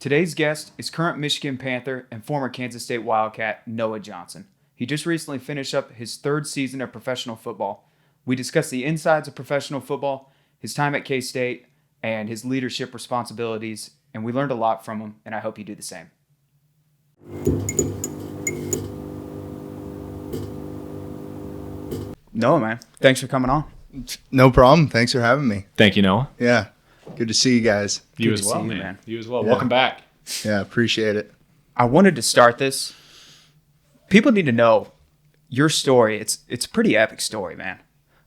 Today's guest is current Michigan Panther and former Kansas State Wildcat Noah Johnson. He just recently finished up his third season of professional football. We discussed the insides of professional football, his time at K-State, and his leadership responsibilities, and we learned a lot from him, and I hope you do the same. Noah, man, thanks for coming on. No problem. Thanks for having me. Thank you, Noah. Yeah. Good to see you guys. You Good as to well, see you, man. man. You as well. Yeah. Welcome back. Yeah, appreciate it. I wanted to start this. People need to know your story. It's a pretty epic story, man,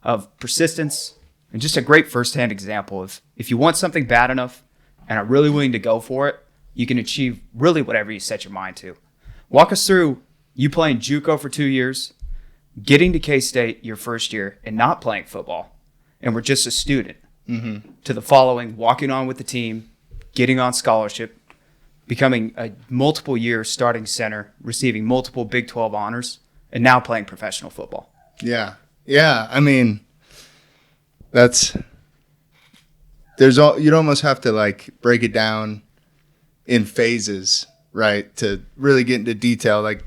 of persistence and just a great firsthand example of if you want something bad enough and are really willing to go for it, you can achieve really whatever you set your mind to. Walk us through you playing JUCO for 2 years, getting to K-State your first year and not playing football, and were just a student, to the following, walking on with the team, getting on scholarship, becoming a multiple-year starting center, receiving multiple Big 12 honors, and now playing professional football. Yeah. Yeah. I mean, you'd almost have to like break it down in phases, right? To really get into detail. Like,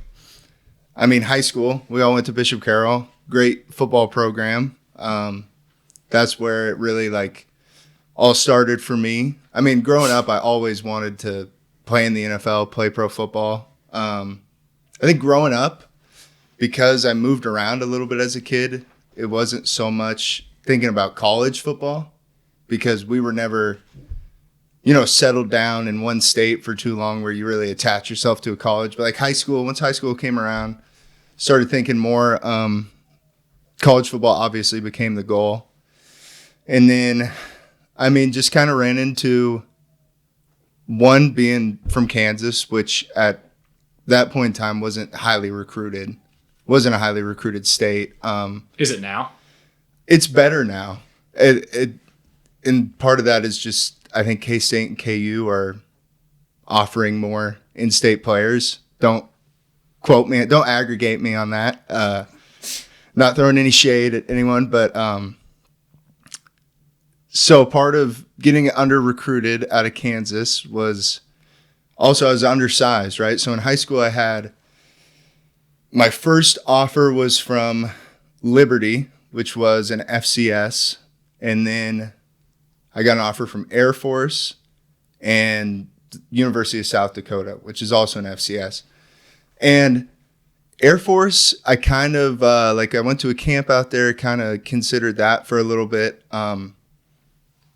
I mean, high school, we all went to Bishop Carroll, great football program. That's where it really like all started for me. I mean, growing up, I always wanted to play in the NFL, play pro football. I think growing up, because I moved around a little bit as a kid, it wasn't so much thinking about college football because we were never, settled down in one state for too long where you really attach yourself to a college. But like high school, once high school came around, started thinking more. College football obviously became the goal. And then, I mean, just kind of ran into one being from Kansas, which at that point in time wasn't a highly recruited state. Is it now? It's better now. And part of that is just, I think K-State and KU are offering more in-state players. Don't quote me, don't aggregate me on that. Not throwing any shade at anyone, but so part of getting under-recruited out of Kansas was also I was undersized, right? So in high school my first offer was from Liberty, which was an FCS, and then I got an offer from Air Force and University of South Dakota, which is also an FCS. And Air Force, I kind of, I went to a camp out there, kind of considered that for a little bit.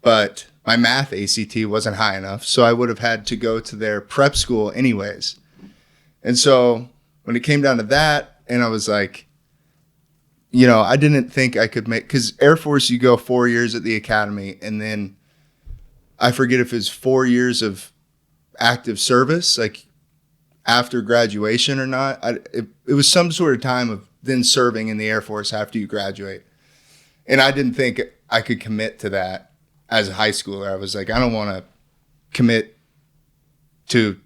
But my math ACT wasn't high enough, so I would have had to go to their prep school anyways. And so when it came down to that, and I was like, I didn't think I could make, because Air Force, you go 4 years at the academy, and then I forget if it's 4 years of active service, like after graduation or not. It was some sort of time of then serving in the Air Force after you graduate. And I didn't think I could commit to that as a high schooler. I was like, I don't want to commit to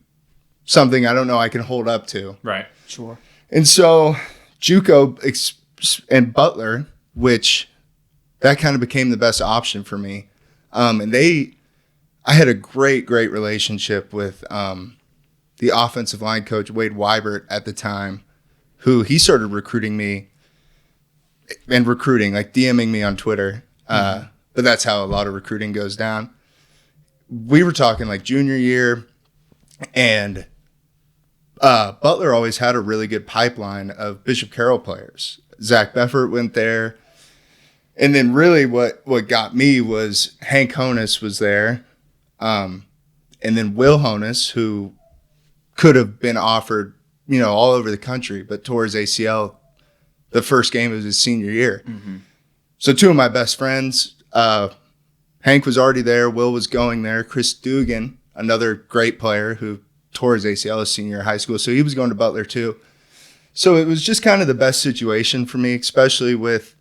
something I don't know I can hold up to. Right. Sure. And so JUCO and Butler, which that kind of became the best option for me. And I had a great relationship with the offensive line coach, Wade Weibert, at the time, who he started recruiting me and like DMing me on Twitter. But that's how a lot of recruiting goes down. We were talking like junior year, and Butler always had a really good pipeline of Bishop Carroll players. Zach Beffert went there. And then really what got me was Hank Honus was there. And then Will Honus, who could have been offered, all over the country, but tore his ACL the first game of his senior year. Mm-hmm. So two of my best friends, Hank was already there. Will was going there. Chris Dugan, another great player who tore his ACL his senior year of high school. So he was going to Butler too. So it was just kind of the best situation for me, especially with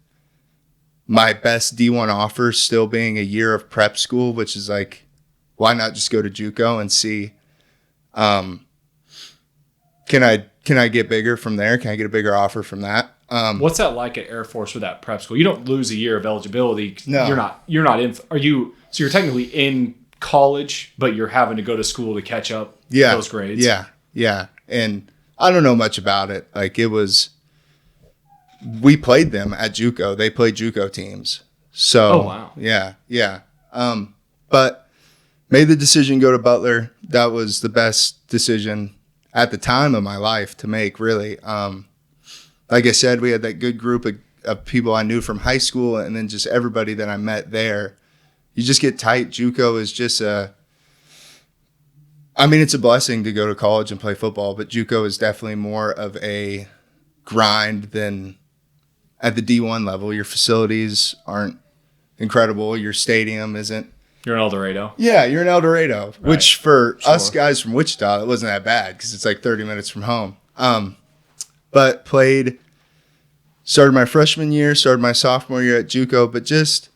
my best D1 offer still being a year of prep school, which is like, why not just go to JUCO and see, can I get bigger from there? Can I get a bigger offer from that? What's that like at Air Force with that prep school? You don't lose a year of eligibility. No. You're not in. Are you? So you're technically in college, but you're having to go to school to catch up those grades. Yeah. And I don't know much about it. Like we played them at JUCO. They played JUCO teams. So, wow. Yeah. But made the decision to go to Butler. That was the best decision at the time of my life to make, really. Like I said, we had that good group of people I knew from high school, and then just everybody that I met there. You just get tight. JUCO is just it's a blessing to go to college and play football, but JUCO is definitely more of a grind than at the D1 level. Your facilities aren't incredible. Your stadium isn't. You're in El Dorado. Yeah, you're in El Dorado, right. which for us guys from Wichita, it wasn't that bad because it's like 30 minutes from home. But started my freshman year, started my sophomore year at JUCO, but just,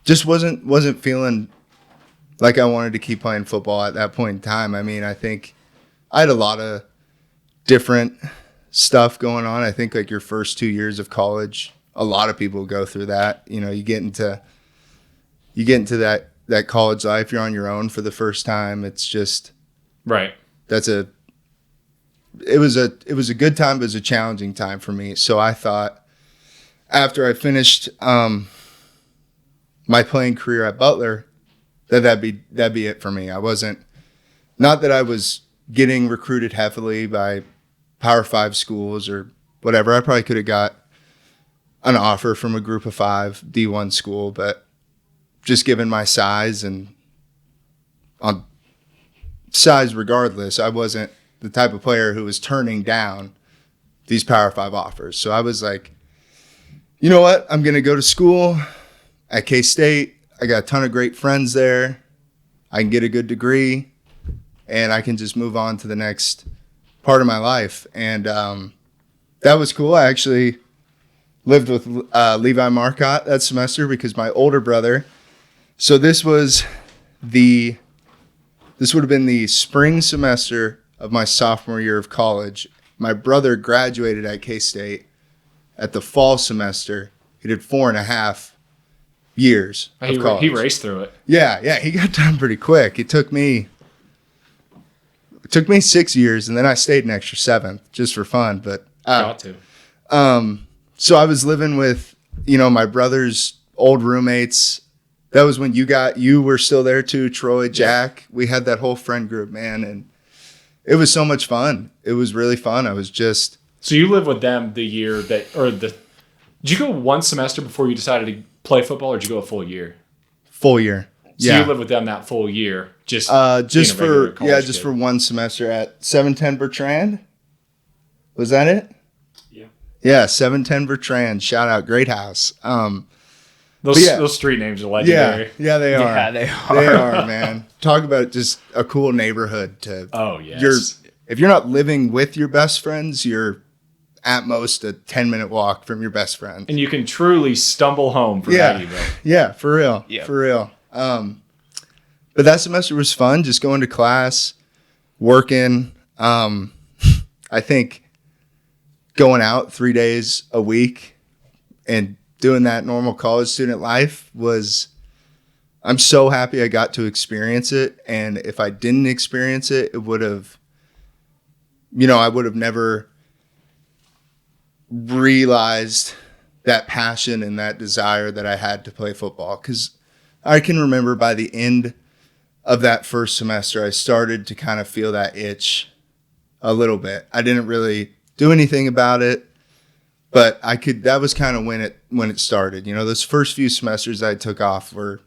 just wasn't feeling like I wanted to keep playing football at that point in time. I mean, I think I had a lot of different stuff going on. I think like your first 2 years of college, a lot of people go through that. You get into that college life. You're on your own for the first time. It's just right. It was a good time, but it was a challenging time for me. So I thought after I finished my playing career at Butler, that'd be it for me. Not that I was getting recruited heavily by Power 5 schools or whatever. I probably could have got an offer from a group of 5 D1 school, but just given my size and on size regardless, I wasn't the type of player who was turning down these Power 5 offers. So I was like, you know what? I'm going to go to school at K-State. I got a ton of great friends there. I can get a good degree, and I can just move on to the next part of my life. And that was cool. I actually lived with Levi Marcotte that semester because my older brother. So this would have been the spring semester of my sophomore year of college. My brother graduated at K-State at the fall semester. He did 4.5 years of college. He raced through it. Yeah, he got done pretty quick. It took me 6 years, and then I stayed an extra 7 just for fun. But got to. So I was living with, my brother's old roommates. That was when you were still there too, Troy, Jack. We had that whole friend group, man, and it was so much fun. It was really fun. So you lived with them the year did you go one semester before you decided to play football, or did you go a full year? Full year. So you lived with them that full year, just for one semester at 710 Bertrand. Was that it? Yeah, 710 Bertrand. Shout out, great house. Those street names are legendary. Yeah, they are. Yeah, they are. They are, man. Talk about just a cool neighborhood to. Oh yes. If you're not living with your best friends, you're at most a 10-minute walk from your best friend, and you can truly stumble home from Maggieville. Yeah, for real. Yeah. For real. But that semester was fun. Just going to class, working. I think going out 3 days a week and doing that normal college student life I'm so happy I got to experience it. And if I didn't experience it, I would have never realized that passion and that desire that I had to play football. Because I can remember by the end of that first semester, I started to kind of feel that itch a little bit. I didn't really do anything about it, but that was kind of when it started. Those first few semesters I took off it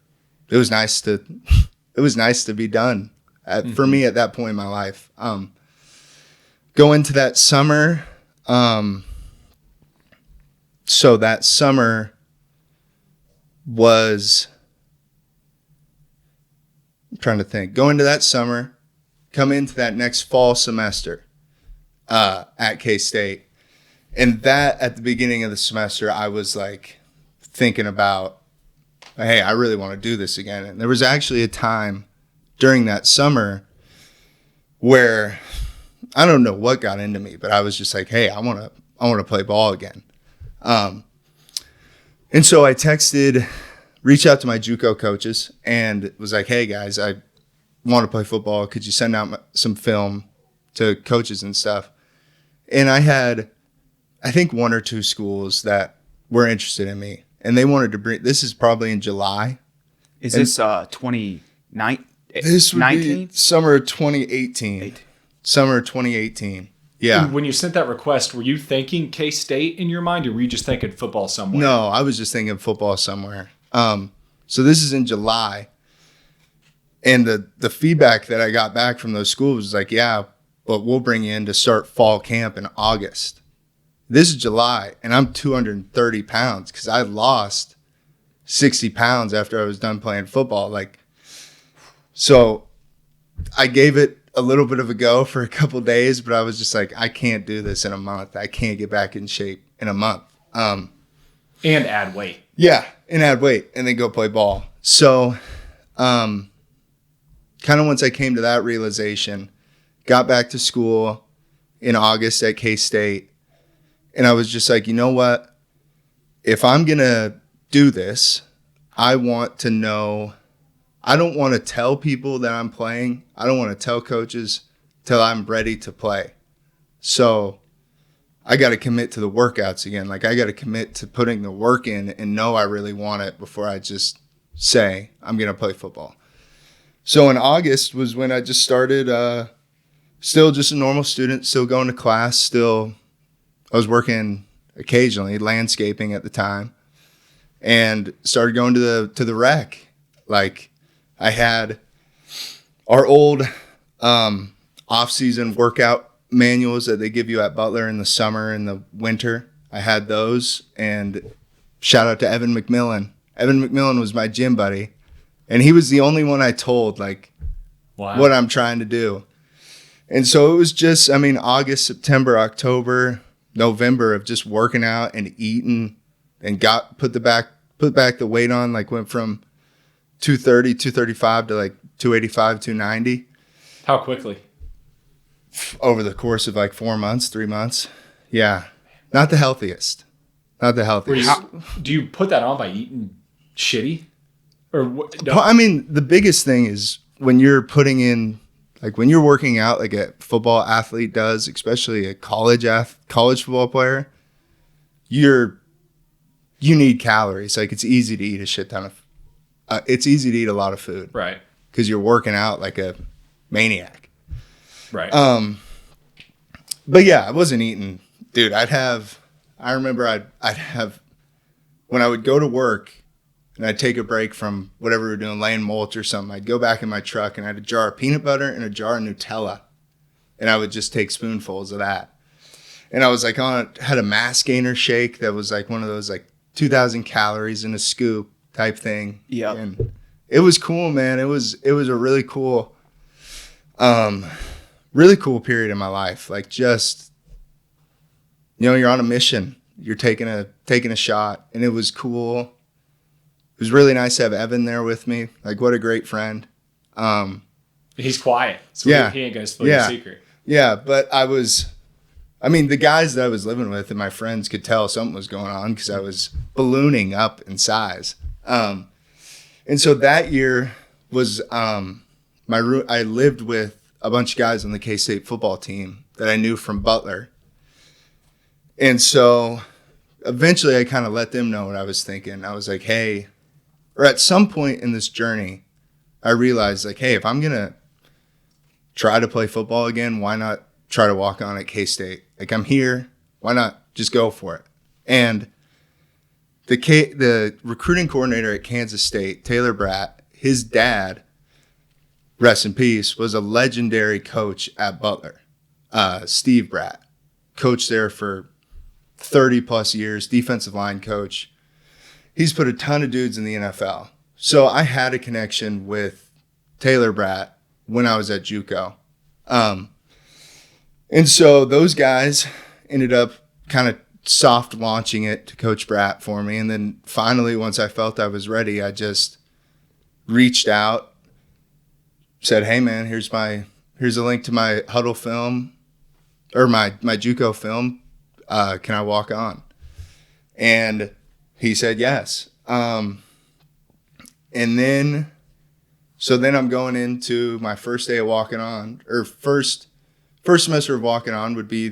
was nice to be done for me at that point in my life. Go into that summer. So that summer was, I'm trying to think, go into that summer, come into that next fall semester at K-State. And that at the beginning of the semester, I was like thinking about, hey, I really want to do this again. And there was actually a time during that summer where I don't know what got into me, but I was just like, hey, I want to play ball again. And so I reached out to my JUCO coaches and was like, hey guys, I want to play football. Could you send out some film to coaches and stuff? And I had, I think, 1 or 2 schools that were interested in me. And they wanted to bring, this is probably in July. Is this 2019? This would be summer of 2018. Summer of 2018. Yeah. When you sent that request, were you thinking K-State in your mind, or were you just thinking football somewhere? No, I was just thinking football somewhere. So this is in July. And the feedback that I got back from those schools was like, yeah, but we'll bring you in to start fall camp in August. This is July, and I'm 230 pounds because I lost 60 pounds after I was done playing football. Like, so I gave it a little bit of a go for a couple of days, but I was just like, I can't do this in a month. I can't get back in shape in a month. And add weight. Yeah, and add weight and then go play ball. So kind of once I came to that realization, got back to school in August at K-State, and I was just like, you know what? If I'm going to do this, I want to know. I don't want to tell people that I'm playing. I don't want to tell coaches till I'm ready to play. So I got to commit to the workouts again. Like, I got to commit to putting the work in and know I really want it before I just say I'm going to play football. So in August was when I just started, still just a normal student, still going to class, I was working occasionally, landscaping at the time, and started going to the rec. Like, I had our old off-season workout manuals that they give you at Butler in the summer and the winter. I had those, and shout out to Evan McMillan. Evan McMillan was my gym buddy, and he was the only one I told, like, what I'm trying to do. And so it was just, August, September, October, November of just working out and eating, and put back the weight on, like went from 230, 235 to like 285, 290. How quickly? Over the course of like 4 months, 3 months. Yeah. Not the healthiest. Do you put that on by eating shitty? Or what? No. The biggest thing is when you're putting in, like when you're working out like a football athlete does, especially a college football player, you need calories. Like, it's easy to eat a shit ton of it's easy to eat a lot of food. Right. Because you're working out like a maniac. Right. But yeah, I wasn't eating. Dude, I remember I'd have, when I would go to work and I'd take a break from whatever we were doing, laying mulch or something, I'd go back in my truck and I had a jar of peanut butter and a jar of Nutella. And I would just take spoonfuls of that. And I was like had a mass gainer shake that was like one of those like 2,000 calories in a scoop type thing. Yeah. And it was cool, man. It was a really cool period in my life. Like, just, you're on a mission. You're taking a shot, and it was cool. It was really nice to have Evan there with me. Like, what a great friend. He's quiet, so yeah, he ain't gonna spill your secret. Yeah, but the guys that I was living with and my friends could tell something was going on because I was ballooning up in size. And so that year was I lived with a bunch of guys on the K-State football team that I knew from Butler. And so eventually I kind of let them know what I was thinking. I was like, hey, or at some point in this journey, I realized, like, hey, if I'm going to try to play football again, why not try to walk on at K-State? Like, I'm here. Why not just go for it? And the recruiting coordinator at Kansas State, Taylor Bratt, his dad, rest in peace, was a legendary coach at Butler. Steve Bratt, coached there for 30 plus years, defensive line coach. He's put a ton of dudes in the NFL. So I had a connection with Taylor Bratt when I was at JUCO. And so those guys ended up kind of soft launching it to Coach Bratt for me. And then finally, once I felt I was ready, I just reached out, said, hey man, here's a link to my huddle film or my JUCO film. Can I walk on? And He said yes. And then, so then I'm going into my first day of walking on, or first semester of walking on would be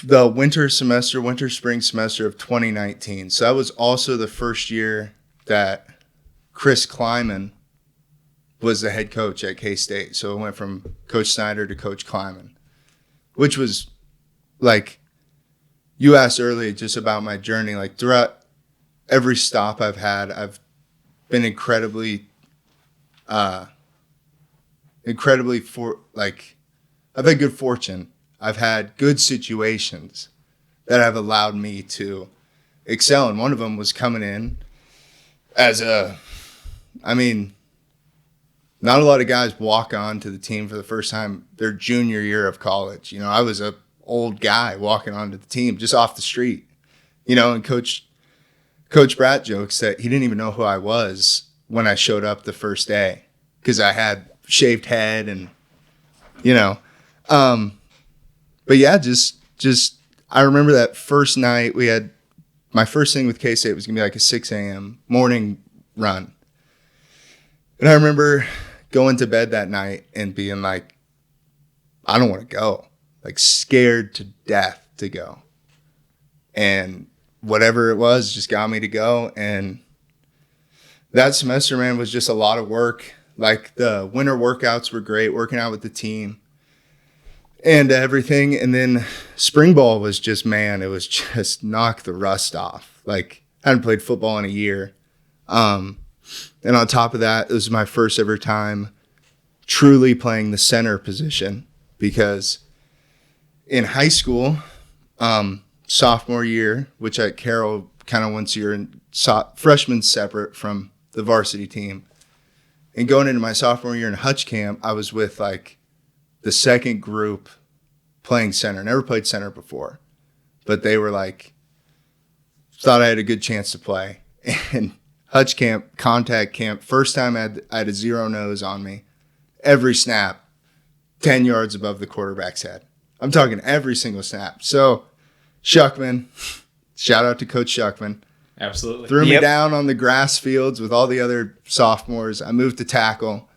the winter spring semester of 2019. So that was also the first year that Chris Kleiman was the head coach at K-State. So it went from Coach Snyder to Coach Kleiman, which was like, you asked earlier just about my journey. Like throughout every stop I've had, I've been incredibly I've had good fortune. I've had good situations that have allowed me to excel. And one of them was coming in as not a lot of guys walk on to the team for the first time their junior year of college. I was a old guy walking onto the team just off the street, and Coach Bratt jokes that he didn't even know who I was when I showed up the first day because I had shaved head and, but yeah, just I remember that first night we had my first thing with K-State was going to be like a 6 a.m. morning run. And I remember going to bed that night and being like, I don't want to go, like scared to death to go. And whatever it was just got me to go. And that semester, man, was just a lot of work. Like the winter workouts were great, working out with the team and everything. And then spring ball was just, man, it was just knock the rust off. Like I hadn't played football in a year. And on top of that, it was my first ever time truly playing the center position because in high school, sophomore year, which at Carroll kind of once you're in freshman separate from the varsity team, and going into my sophomore year in Hutch camp, I was with like the second group playing center. Never played center before, but they were like, thought I had a good chance to play. And Hutch camp, contact camp, first time I had a 0 nose on me. Every snap, 10 yards above the quarterback's head. I'm talking every single snap. So Shuckman, shout out to Coach Shuckman. Absolutely. Threw me down on the grass fields with all the other sophomores. I moved to tackle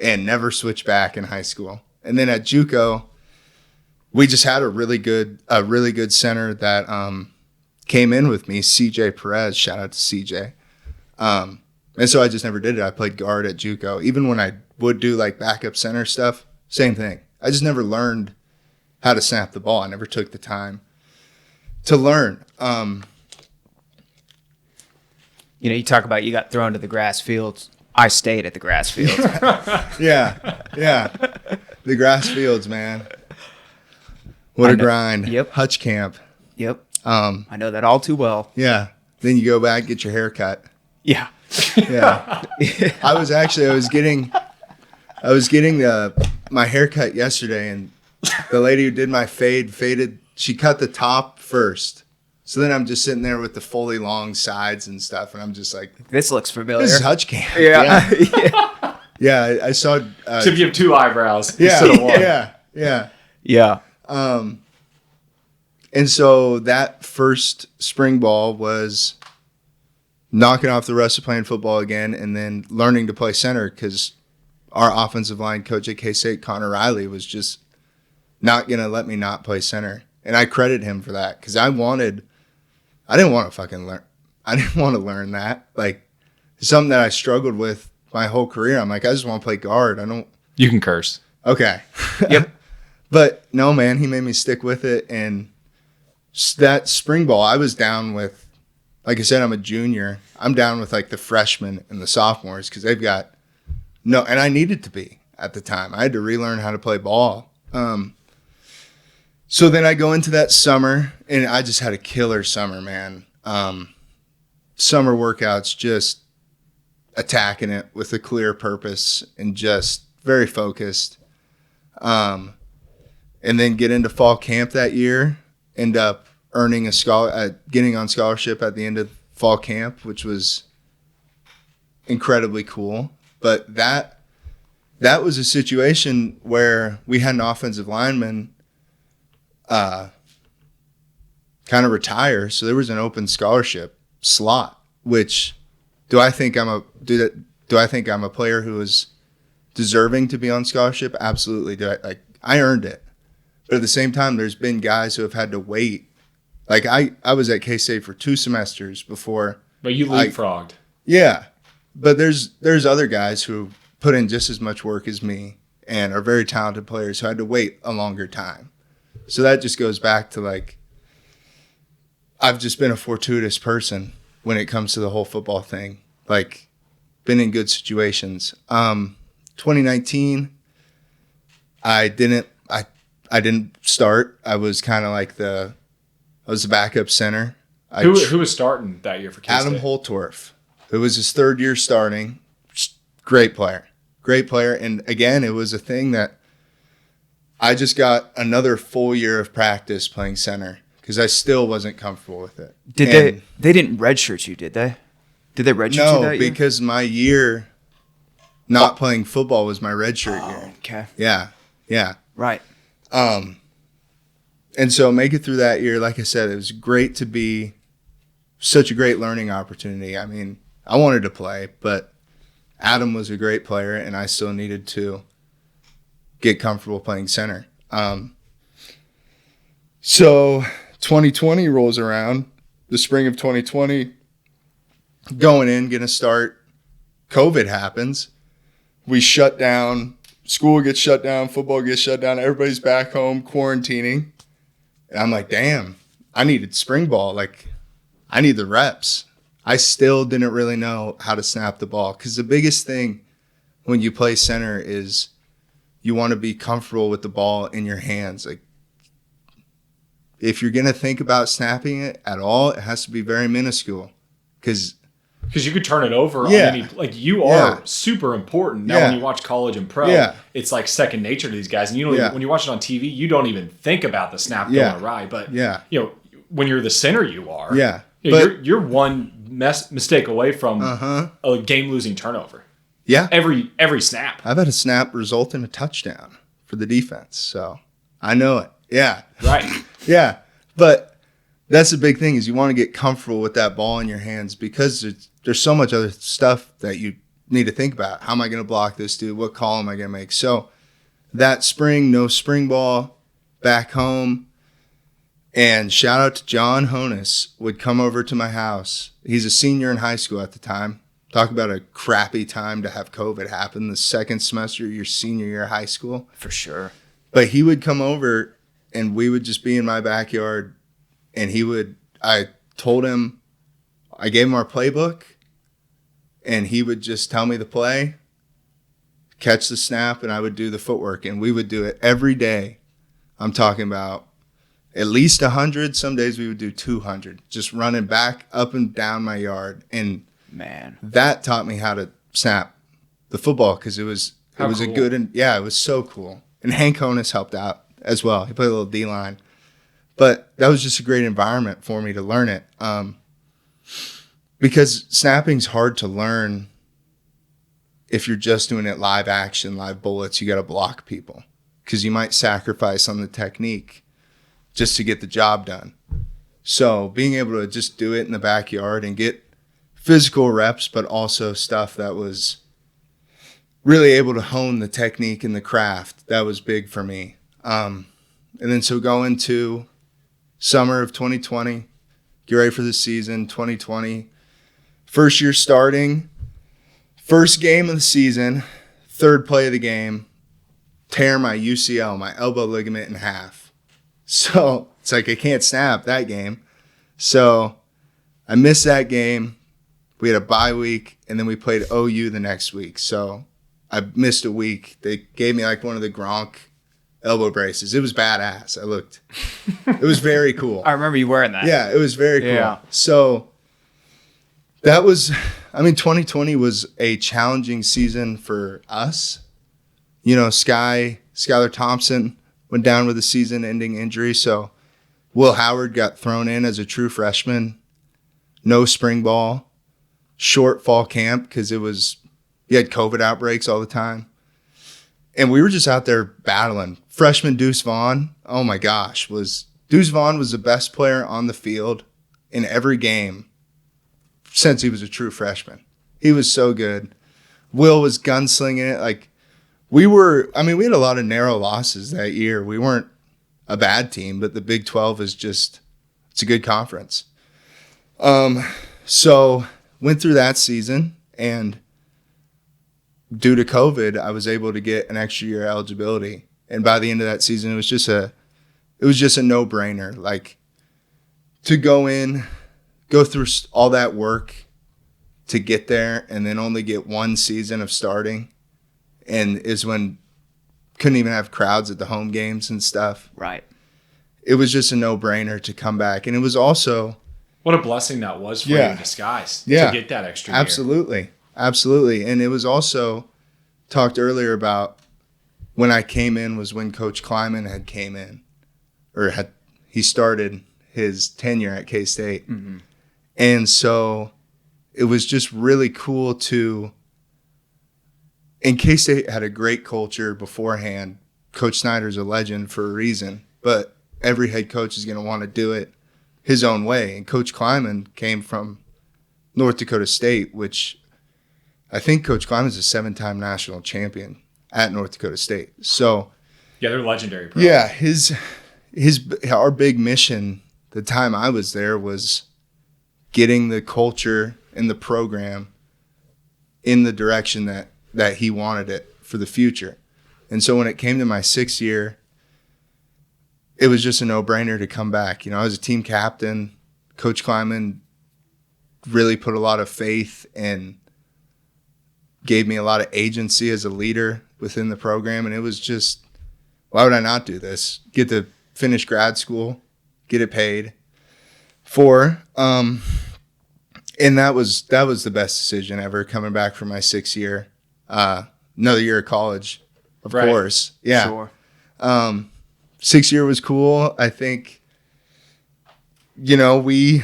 and never switched back in high school. And then at JUCO, we just had a really good center that came in with me, CJ Perez. Shout out to CJ. And so I just never did it. I played guard at JUCO. Even when I would do like backup center stuff, same thing. I just never learned how to snap the ball. I never took the time to learn. You talk about you got thrown to the grass fields. I stayed at the grass fields. Yeah. The grass fields, man. What a grind. Yep. Hutch camp. Yep. I know that all too well. Yeah. Then you go back, get your hair cut. Yeah. Yeah. I was getting my haircut yesterday, and the lady who did my faded, she cut the top first. So then I'm just sitting there with the fully long sides and stuff, and I'm just like, this looks familiar. this is Hutch camp. Yeah. Yeah, I saw. Except you have 2 eyebrows Yeah, instead of one. Yeah. And so that first spring ball was knocking off the rust of playing football again, and then learning to play center because our offensive line coach at K-State, Connor Riley, was just not going to let me not play center. And I credit him for that because I didn't want to learn that. Like, it's something that I struggled with my whole career. I'm like, I just want to play guard. You can curse. Okay. Yep. But no, man, he made me stick with it. And that spring ball, I was down with, like I said, I'm a junior. I'm down with like the freshmen and the sophomores because they've got and I needed to be at the time. I had to relearn how to play ball. So then I go into that summer, and I just had a killer summer, man. Summer workouts, just attacking it with a clear purpose and just very focused. And then get into fall camp that year, end up earning getting on scholarship at the end of fall camp, which was incredibly cool. But that was a situation where we had an offensive lineman kind kind of retire. So there was an open scholarship slot, which do I think I'm a player who is deserving to be on scholarship? Absolutely. I earned it. But at the same time, there's been guys who have had to wait. Like I was at K-State for 2 semesters before. But you leapfrogged. Yeah. But there's other guys who put in just as much work as me and are very talented players who had to wait a longer time. So that just goes back to like, I've just been a fortuitous person when it comes to the whole football thing. Like, been in good situations. 2019, I didn't start. I was kind of like I was the backup center. Who was starting that year for K-State? Adam Holtorf. It was his 3rd year starting. Great player. And again, it was a thing that I just got another full year of practice playing center because I still wasn't comfortable with it. They didn't redshirt you, did they? Did they redshirt you that year? No, because my year not playing football was my redshirt year. Okay. Yeah. Right. And so make it through that year. Like I said, it was great to be such a great learning opportunity. I mean, I wanted to play, but Adam was a great player, and I still needed to get comfortable playing center. So 2020 rolls around, the spring of 2020, going in, going to start. COVID happens. We shut down. School gets shut down. Football gets shut down. Everybody's back home quarantining. And I'm like, damn, I needed spring ball. Like, I need the reps. I still didn't really know how to snap the ball because the biggest thing when you play center is you want to be comfortable with the ball in your hands. Like, if you're going to think about snapping it at all, it has to be very minuscule because you could turn it over on any, like you are super important. Now when you watch college and pro, it's like second nature to these guys. And you don't even, when you watch it on TV, you don't even think about the snap going awry. But you know, when you're the center, you are. Yeah. You know, you're one mistake away from a game-losing turnover. Yeah. Every snap. I've had a snap result in a touchdown for the defense, so I know it. Yeah. Right. Yeah. But that's the big thing is you want to get comfortable with that ball in your hands because there's so much other stuff that you need to think about. How am I going to block this dude? What call am I going to make? So that spring, no spring ball, back home. And shout out to John Honus would come over to my house. He's a senior in high school at the time. Talk about a crappy time to have COVID happen. The second semester of your senior year of high school. For sure. But he would come over and we would just be in my backyard. And I gave him our playbook. And he would just tell me the play, catch the snap, and I would do the footwork. And we would do it every day. I'm talking about at least 100. Some days we would do 200, just running back up and down my yard. And man, that taught me how to snap the football because it was cool. a good and it was so cool. And Hank Honus helped out as well. He played a little D-line, but that was just a great environment for me to learn it. Because snapping's hard to learn if you're just doing it live action, live bullets. You got to block people because you might sacrifice on the technique just to get the job done. So being able to just do it in the backyard and get physical reps, but also stuff that was really able to hone the technique and the craft, that was big for me. And then so going to summer of 2020, get ready for the season, 2020. First year starting, first game of the season, third play of the game, tear my UCL, my elbow ligament in half. So it's like I can't snap that game. So I missed that game. We had a bye week, and then we played OU the next week. So I missed a week. They gave me like one of the Gronk elbow braces. It was badass. It was very cool. I remember you wearing that. Yeah, it was very cool. Yeah. So that was, 2020 was a challenging season for us. You know, Skylar Thompson went down with a season-ending injury. So Will Howard got thrown in as a true freshman. No spring ball. Short fall camp because you had COVID outbreaks all the time. And we were just out there battling. Freshman Deuce Vaughn, oh my gosh, was Deuce Vaughn was the best player on the field in every game since he was a true freshman. He was so good. Will was gunslinging it. Like, we had a lot of narrow losses that year. We weren't a bad team, but the Big 12 is just, it's a good conference. So went through that season, and due to COVID, I was able to get an extra year eligibility. And by the end of that season, it was just a no-brainer. Like, to go through all that work to get there and then only get one season of starting, and is when couldn't even have crowds at the home games and stuff. Right. It was just a no-brainer to come back. And it was also... What a blessing that was for you in disguise to get that extra year. Absolutely. And it was also talked earlier about when I came in was when Coach Kleiman had came in, or he started his tenure at K-State. Mm-hmm. And so it was just really cool and K-State had a great culture beforehand. Coach Snyder's a legend for a reason, but every head coach is going to want to do it his own way. And Coach Kleiman came from North Dakota State, which I think Coach Kleiman is a 7-time national champion at North Dakota State. So yeah, they're legendary. Yeah, our big mission the time I was there was getting the culture and the program in the direction that he wanted it for the future. And so when it came to my 6th year, it was just a no-brainer to come back. I was a team captain. Coach Kleiman really put a lot of faith and gave me a lot of agency as a leader within the program. And it was just, why would I not do this? Get to finish grad school, get it paid for. And that was the best decision ever, coming back for my 6th year. Another year of college, of course. Yeah. Sure. 6th year was cool. I think, we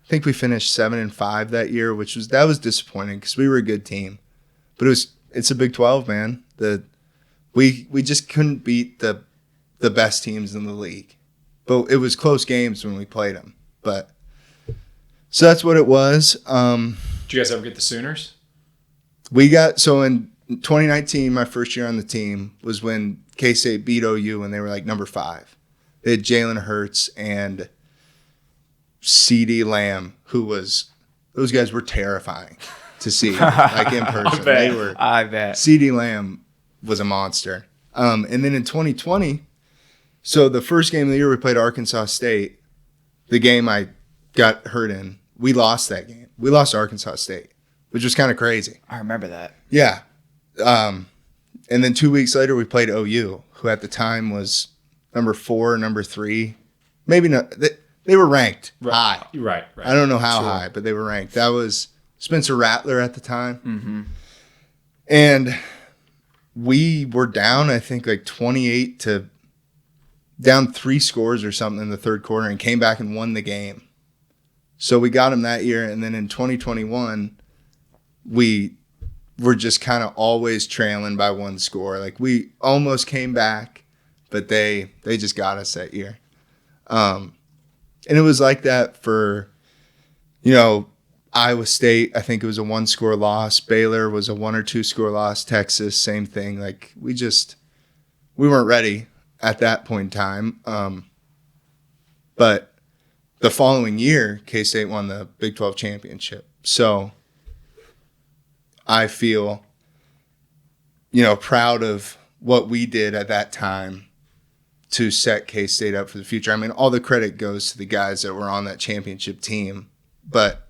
finished 7-5 that year, that was disappointing because we were a good team. But it's a Big 12, man. We just couldn't beat the best teams in the league. But it was close games when we played them. But so that's what it was. Did you guys ever get the Sooners? In 2019, my first year on the team was when K-State beat OU and they were like number 5. They had Jalen Hurts and CeeDee Lamb, those guys were terrifying to see, like in person. I bet. CeeDee Lamb was a monster. And then in 2020, so the first game of the year we played Arkansas State, the game I got hurt in, we lost that game. We lost Arkansas State, which was kind of crazy. I remember that. Yeah. And then 2 weeks later, we played OU, who at the time was number 4, number 3. Maybe not. They were ranked high. Right. I don't know how high, but they were ranked. That was Spencer Rattler at the time. Mm-hmm. And we were down, I think, like 28 to down 3 scores or something in the third quarter and came back and won the game. So we got them that year. And then in 2021, we were just kind of always trailing by 1 score. Like, we almost came back, but they just got us that year. And it was like that for, Iowa State. I think it was a 1-score loss. Baylor was a 1 or 2 score loss. Texas, same thing. Like, we weren't ready at that point in time. But the following year, K-State won the Big 12 championship. So I feel, proud of what we did at that time to set K-State up for the future. I mean, all the credit goes to the guys that were on that championship team. But,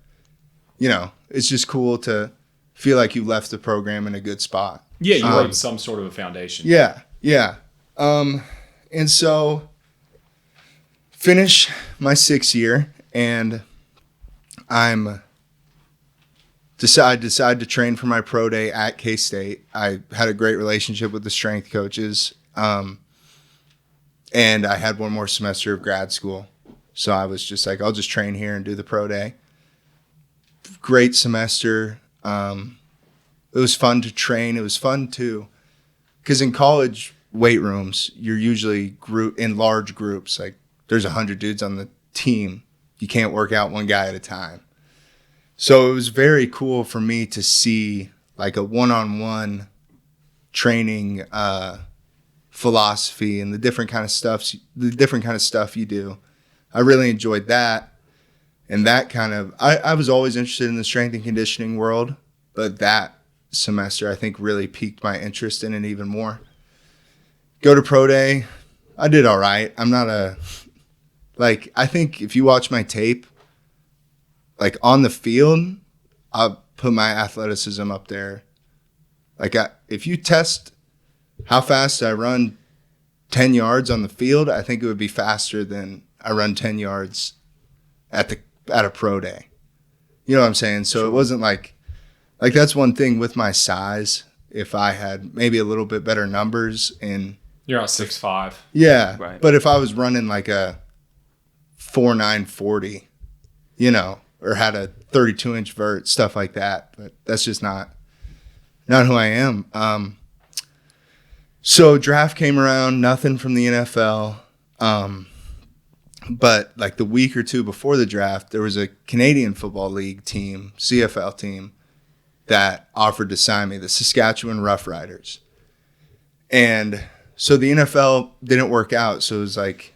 it's just cool to feel like you left the program in a good spot. Yeah, you laid some sort of a foundation. Yeah. And so finish my 6th year, and I decided to train for my pro day at K-State. I had a great relationship with the strength coaches, and I had one more semester of grad school. So I was just like, I'll just train here and do the pro day. Great semester. It was fun to train. It was fun to, because in college weight rooms, you're usually in large groups, like there's 100 dudes on the team. You can't work out one guy at a time. So it was very cool for me to see like a one-on-one training philosophy and the different kind of stuff you do. I really enjoyed that. And that kind of, I was always interested in the strength and conditioning world, but that semester I think really piqued my interest in it even more. Go to pro day, I did all right. I'm not I think if you watch my tape, like on the field, I'll put my athleticism up there. Like if you test how fast I run 10 yards on the field, I think it would be faster than I run 10 yards at a pro day. You know what I'm saying? So It wasn't like that's one thing with my size. If I had maybe a little bit better numbers and you're on 6'5". Yeah. Right. But if I was running like a 4.9 40, you know, or had a 32-inch vert, stuff like that. But that's just not who I am. So draft came around, nothing from the NFL. But like the week or two before the draft, there was a Canadian Football League team, CFL team, that offered to sign me, the Saskatchewan Roughriders. And so the NFL didn't work out. So it was like,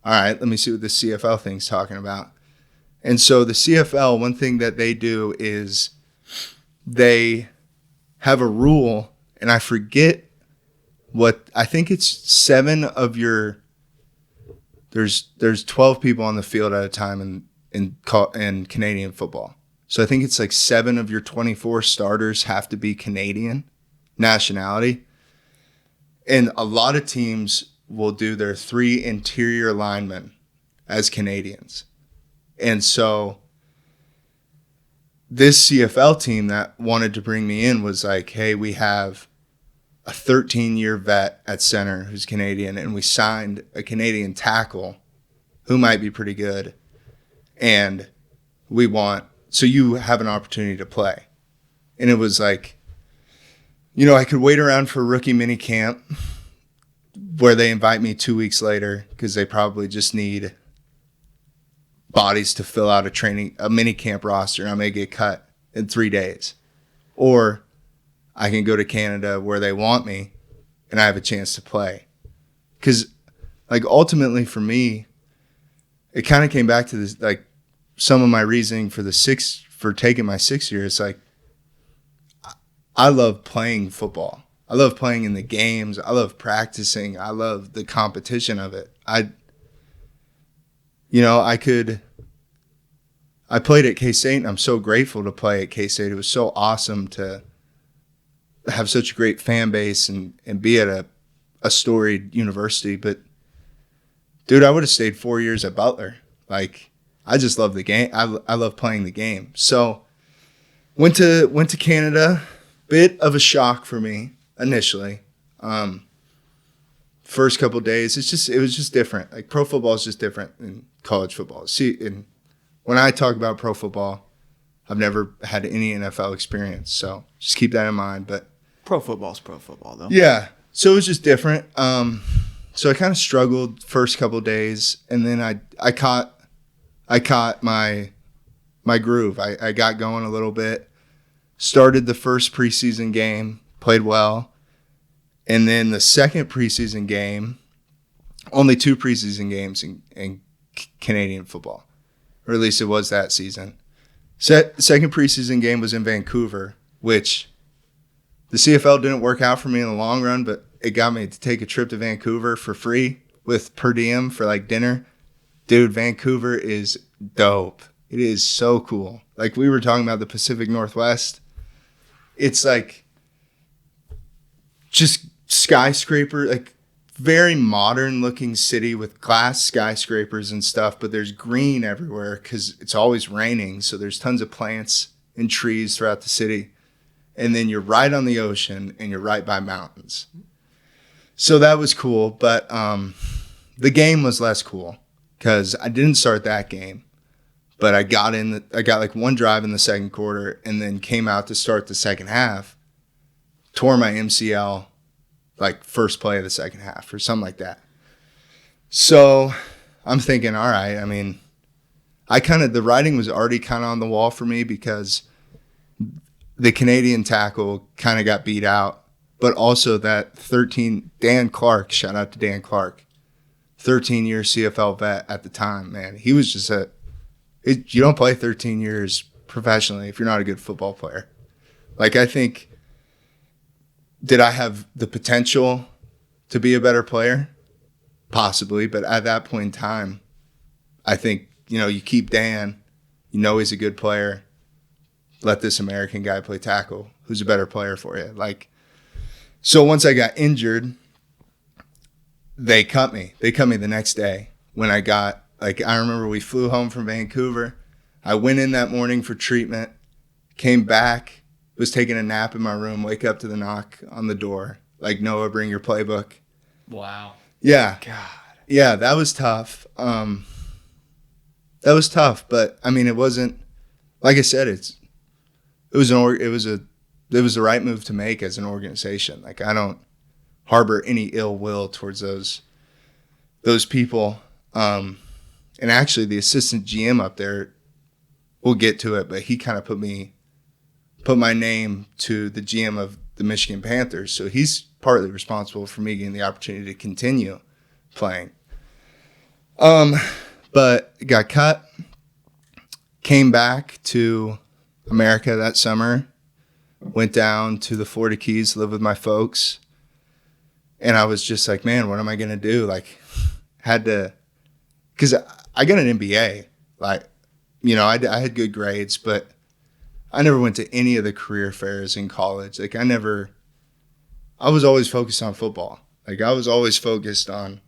all right, let me see what this CFL thing's talking about. And so the CFL, one thing that they do is they have a rule, and I forget I think it's 7 of your, there's 12 people on the field at a time in Canadian football. So I think it's like 7 of your 24 starters have to be Canadian nationality. And a lot of teams will do their 3 interior linemen as Canadians. And so this CFL team that wanted to bring me in was like, hey, we have a 13-year vet at center who's Canadian, and we signed a Canadian tackle who might be pretty good. And so you have an opportunity to play. And it was like, you know, I could wait around for rookie mini camp where they invite me 2 weeks later because they probably just need bodies to fill out a mini camp roster. I may get cut in 3 days. Or I can go to Canada where they want me and I have a chance to play. Because like ultimately for me, it kind of came back to this, like some of my reasoning for taking my 6 year. It's like, I love playing football. I love playing in the games. I love practicing. I love the competition of it. I played at K-State, and I'm so grateful to play at K-State. It was so awesome to have such a great fan base and be at a storied university. But, dude, I would have stayed 4 years at Butler. Like, I just love the game. I love playing the game. So went to Canada. Bit of a shock for me initially. First couple of days, it was just different. Like pro football is just different than college football. And when I talk about pro football, I've never had any NFL experience, so just keep that in mind. But pro football is pro football, though. Yeah, so it was just different. So I kind of struggled first couple of days, and then I caught my groove. I got going a little bit. Started the first preseason game, played well. And then the second preseason game, only 2 preseason games in Canadian football, or at least it was that season. Second preseason game was in Vancouver, which the CFL didn't work out for me in the long run, but it got me to take a trip to Vancouver for free with per diem for like dinner. Dude, Vancouver is dope. It is so cool. Like we were talking about the Pacific Northwest. It's like just skyscraper, like very modern looking city with glass skyscrapers and stuff, but there's green everywhere because it's always raining. So there's tons of plants and trees throughout the city. And then you're right on the ocean and you're right by mountains. So that was cool. But the game was less cool because I didn't start that game. But I got like one drive in the second quarter and then came out to start the second half, tore my MCL like first play of the second half or something like that. So I'm thinking, all right, I mean, the writing was already kind of on the wall for me because the Canadian tackle kind of got beat out, but also that Dan Clark, shout out to Dan Clark, 13-year CFL vet at the time, man. He was just you don't play 13 years professionally if you're not a good football player. Like, I think, did I have the potential to be a better player? Possibly, but at that point in time, I think, you keep Dan, he's a good player. Let this American guy play tackle who's a better player for you. Like, so once I got injured, they cut me. They cut me the next day when I remember we flew home from Vancouver. I went in that morning for treatment, came back, was taking a nap in my room, wake up to the knock on the door. Like, Noah, bring your playbook. Wow. Yeah. God. Yeah, that was tough. That was tough, but I mean, it wasn't, like I said, it was the right move to make as an organization. Like, I don't harbor any ill will towards those people. And actually, the assistant GM up there, we'll get to it, but he kind of put my name to the GM of the Michigan Panthers. So he's partly responsible for me getting the opportunity to continue playing. But got cut, came back to America that summer, went down to the Florida Keys, lived with my folks. And I was just like, man, what am I going to do? Like, because I got an MBA. Like, I had good grades, but I never went to any of the career fairs in college. Like, I was always focused on football. Like, I was always focused on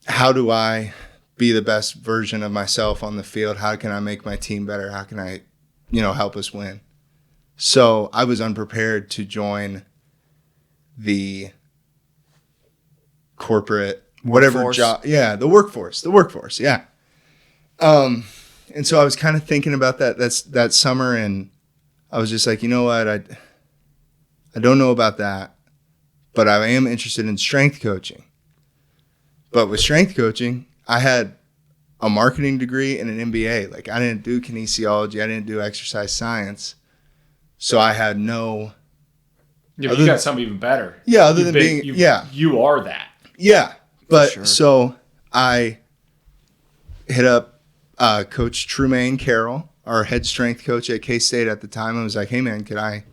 how do I be the best version of myself on the field? How can I make my team better? How can I, help us win? So I was unprepared to join the corporate, whatever job. Yeah, the workforce. Yeah. And so I was kind of thinking about that summer, and I was just like, you know what? I don't know about that, but I am interested in strength coaching. But with strength coaching, I had a marketing degree and an MBA. Like, I didn't do kinesiology. I didn't do exercise science. So I had no... Yeah, but you got something even better. Yeah, other than being... You are that. Yeah. But sure. So I hit up Coach Trumaine Carroll, our head strength coach at K-State at the time. I was like, hey, man, could I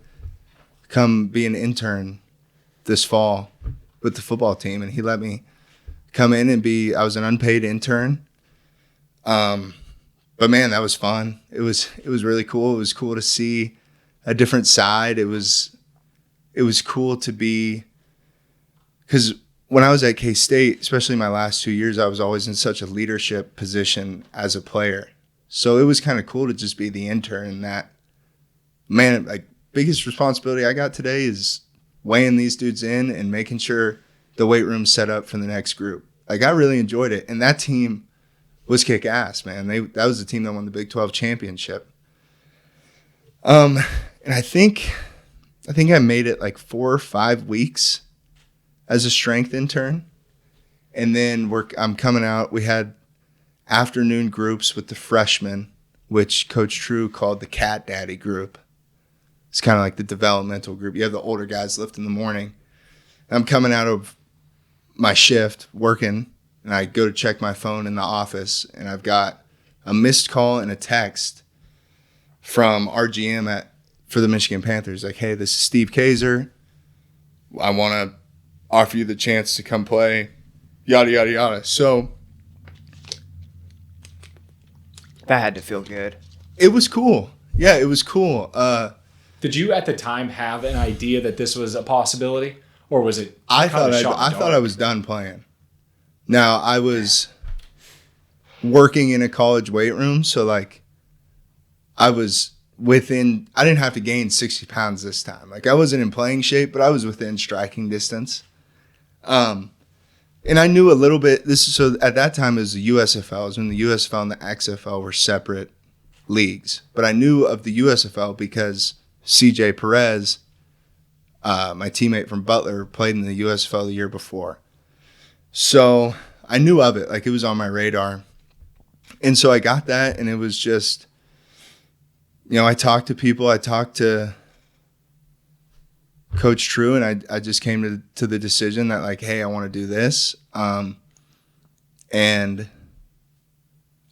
come be an intern this fall with the football team? And he let me come in and I was an unpaid intern. But man, that was fun. It was really cool. It was cool to see a different side. It was cool to be, because when I was at K-State, especially my last 2 years, I was always in such a leadership position as a player. So it was kind of cool to just be the intern. That, man, like, biggest responsibility I got today is weighing these dudes in and making sure the weight room's set up for the next group. Like, I really enjoyed it. And that team was kick ass, man. That was the team that won the Big 12 championship. And I think I made it like 4 or 5 weeks as a strength intern. And then I'm coming out. We had afternoon groups with the freshmen, which Coach True called the Cat Daddy group. It's kind of like the developmental group. You have the older guys lift in the morning. I'm coming out of my shift working, and I go to check my phone in the office, and I've got a missed call and a text from our GM for the Michigan Panthers. Like, hey, this is Steve Kaiser. I want to offer you the chance to come play, yada, yada, yada. So that had to feel good. It was cool. Yeah, it was cool. Did you at the time have an idea that this was a possibility? Or was it? I thought I was done playing. Now, I was working in a college weight room, so like I didn't have to gain 60 pounds this time. Like, I wasn't in playing shape, but I was within striking distance. And I knew a little bit. So at that time it was the USFL. It was when the USFL and the XFL were separate leagues. But I knew of the USFL because CJ Perez, my teammate from Butler, played in the USFL the year before. So I knew of it. Like, it was on my radar. And so I got that, and it was just, I talked to people. I talked to Coach True, and I just came to the decision that, like, hey, I want to do this. And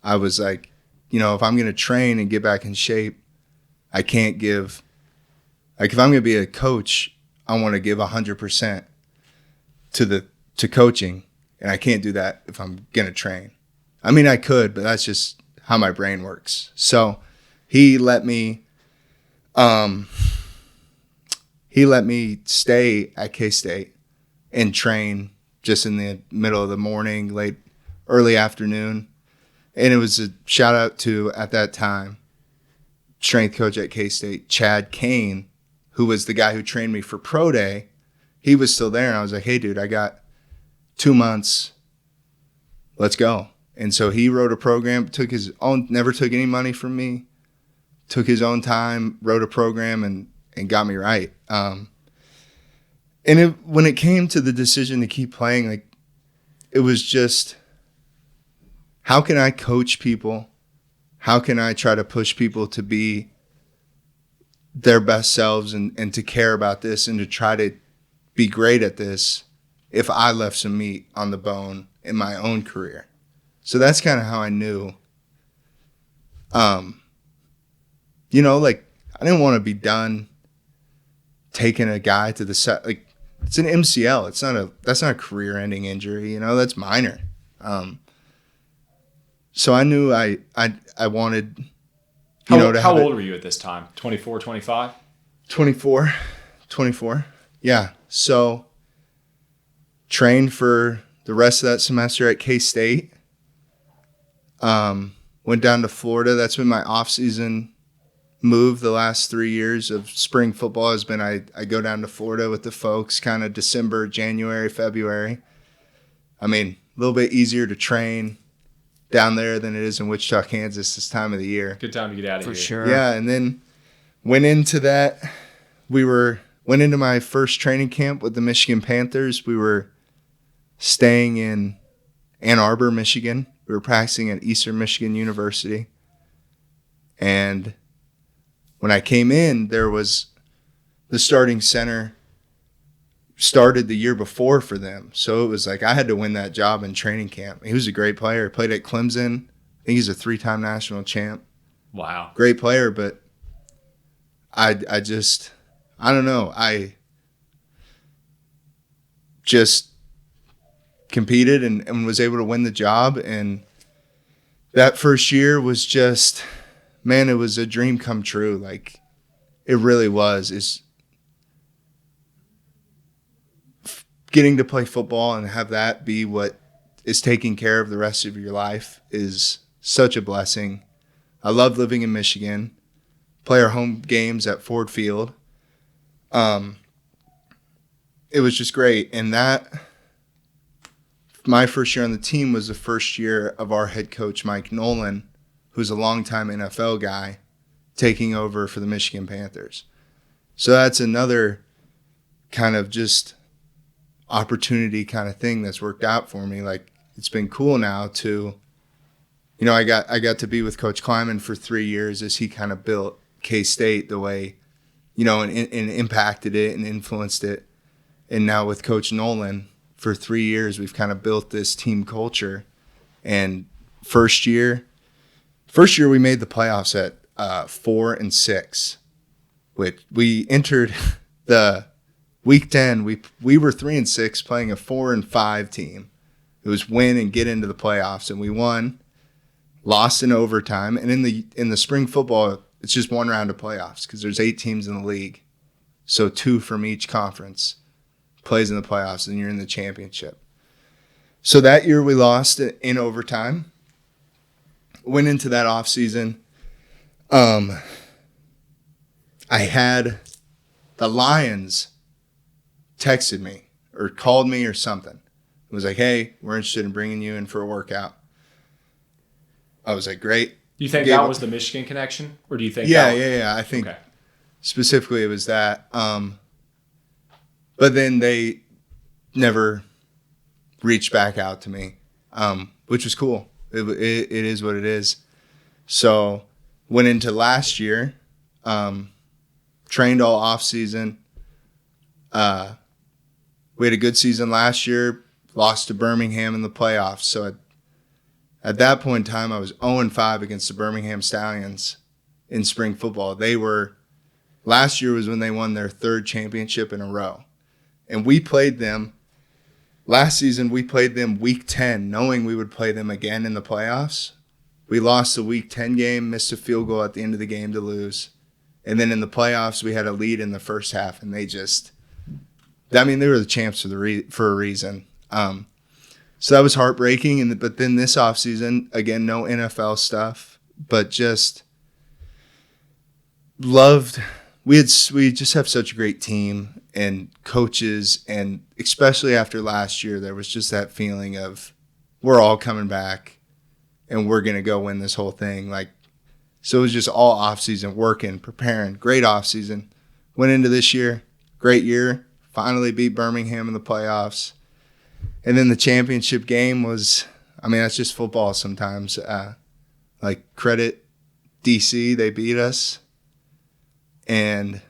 I was like, if I'm going to train and get back in shape, I can't give, like, if I'm going to be a coach, I want to give 100% to coaching, and I can't do that if I'm going to train. I mean, I could, but that's just how my brain works. So he let me stay at K-State and train just in the middle of the morning, early afternoon. And it was a shout out to, at that time, strength coach at K-State, Chad Kane, who was the guy who trained me for Pro Day. He was still there, and I was like, hey, dude, I got 2 months. Let's go. And so he wrote a program, took his own, never took any money from me, took his own time, wrote a program, and got me right. And when it came to the decision to keep playing, like, it was just, how can I coach people? How can I try to push people to be their best selves and to care about this and to try to be great at this if I left some meat on the bone in my own career? So that's kind of how I knew, like, I didn't want to be done taking a guy to the set. Like, it's an MCL. That's not a career-ending injury. That's minor. So I knew I wanted, How old were you at this time? 24, 25? 24. Yeah. So trained for the rest of that semester at K-State. Went down to Florida. That's been my off-season move the last 3 years of spring football has been I go down to Florida with the folks kind of December, January, February. I mean, a little bit easier to train down there than it is in Wichita, Kansas this time of the year. Good time to get out of here. For sure. Yeah, and then went into that. Went into my first training camp with the Michigan Panthers. We were staying in Ann Arbor, Michigan. We were practicing at Eastern Michigan University. And when I came in, there was the starting center started the year before for them. So it was like I had to win that job in training camp. He was a great player. He played at Clemson. I think he's a 3-time national champ. Wow. Great player, but I don't know. I just competed and was able to win the job. And that first year was just, man, it was a dream come true. Like, it really was. It's getting to play football and have that be what is taking care of the rest of your life is such a blessing. I love living in Michigan. Play our home games at Ford Field. It was just great. And my first year on the team was the first year of our head coach, Mike Nolan, who's a longtime NFL guy, taking over for the Michigan Panthers. So that's another kind of just opportunity kind of thing that's worked out for me. Like, it's been cool now to, I got to be with Coach Kleiman for 3 years as he kind of built K-State the way, and impacted it and influenced it. And now with Coach Nolan for 3 years, we've kind of built this team culture. And first year we made the playoffs at 4-6, which we entered the week 10. We were 3-6 playing a 4-5 team. It was win and get into the playoffs, and we won, lost in overtime. And in the spring football, it's just one round of playoffs because there's 8 teams in the league, so 2 from each conference plays in the playoffs, and you're in the championship. So that year we lost in overtime. Went into that off season. I had the Lions texted me or called me or something. It was like, hey, we're interested in bringing you in for a workout. I was like, great. Do you think that was the Michigan connection? Or do you think Yeah. I think specifically it was that. But then they never reached back out to me. which was cool. It is what it is. So went into last year, trained all off season. We had a good season last year, lost to Birmingham in the playoffs. So at that point in time, I was 0-5 against the Birmingham Stallions in spring football. Last year was when they won their third championship in a row. And we played them, last season we played them week 10, knowing we would play them again in the playoffs. We lost the week 10 game, missed a field goal at the end of the game to lose. And then in the playoffs, we had a lead in the first half, and they were the champs for a reason. So that was heartbreaking. But then this offseason, again, no NFL stuff, but just loved. We just have such a great team and coaches, and especially after last year, there was just that feeling of we're all coming back and we're going to go win this whole thing. So it was just all offseason, working, preparing, great offseason. Went into this year, great year, finally beat Birmingham in the playoffs. And then the championship game was, that's just football sometimes. Credit DC, they beat us. And,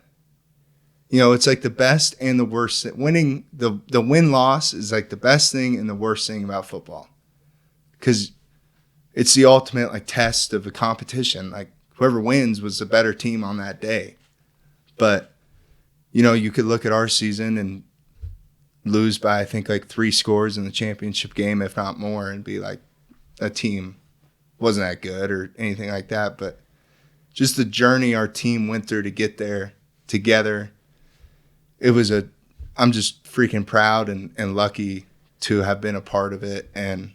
it's like the best and the worst. Winning, the win-loss is like the best thing and the worst thing about football. Because it's the ultimate test of a competition. Whoever wins was the better team on that day. But, you could look at our season and lose by, I think, 3 scores in the championship game, if not more, and be like, a team wasn't that good or anything like that. But just the journey our team went through to get there together, I'm just freaking proud and lucky to have been a part of it and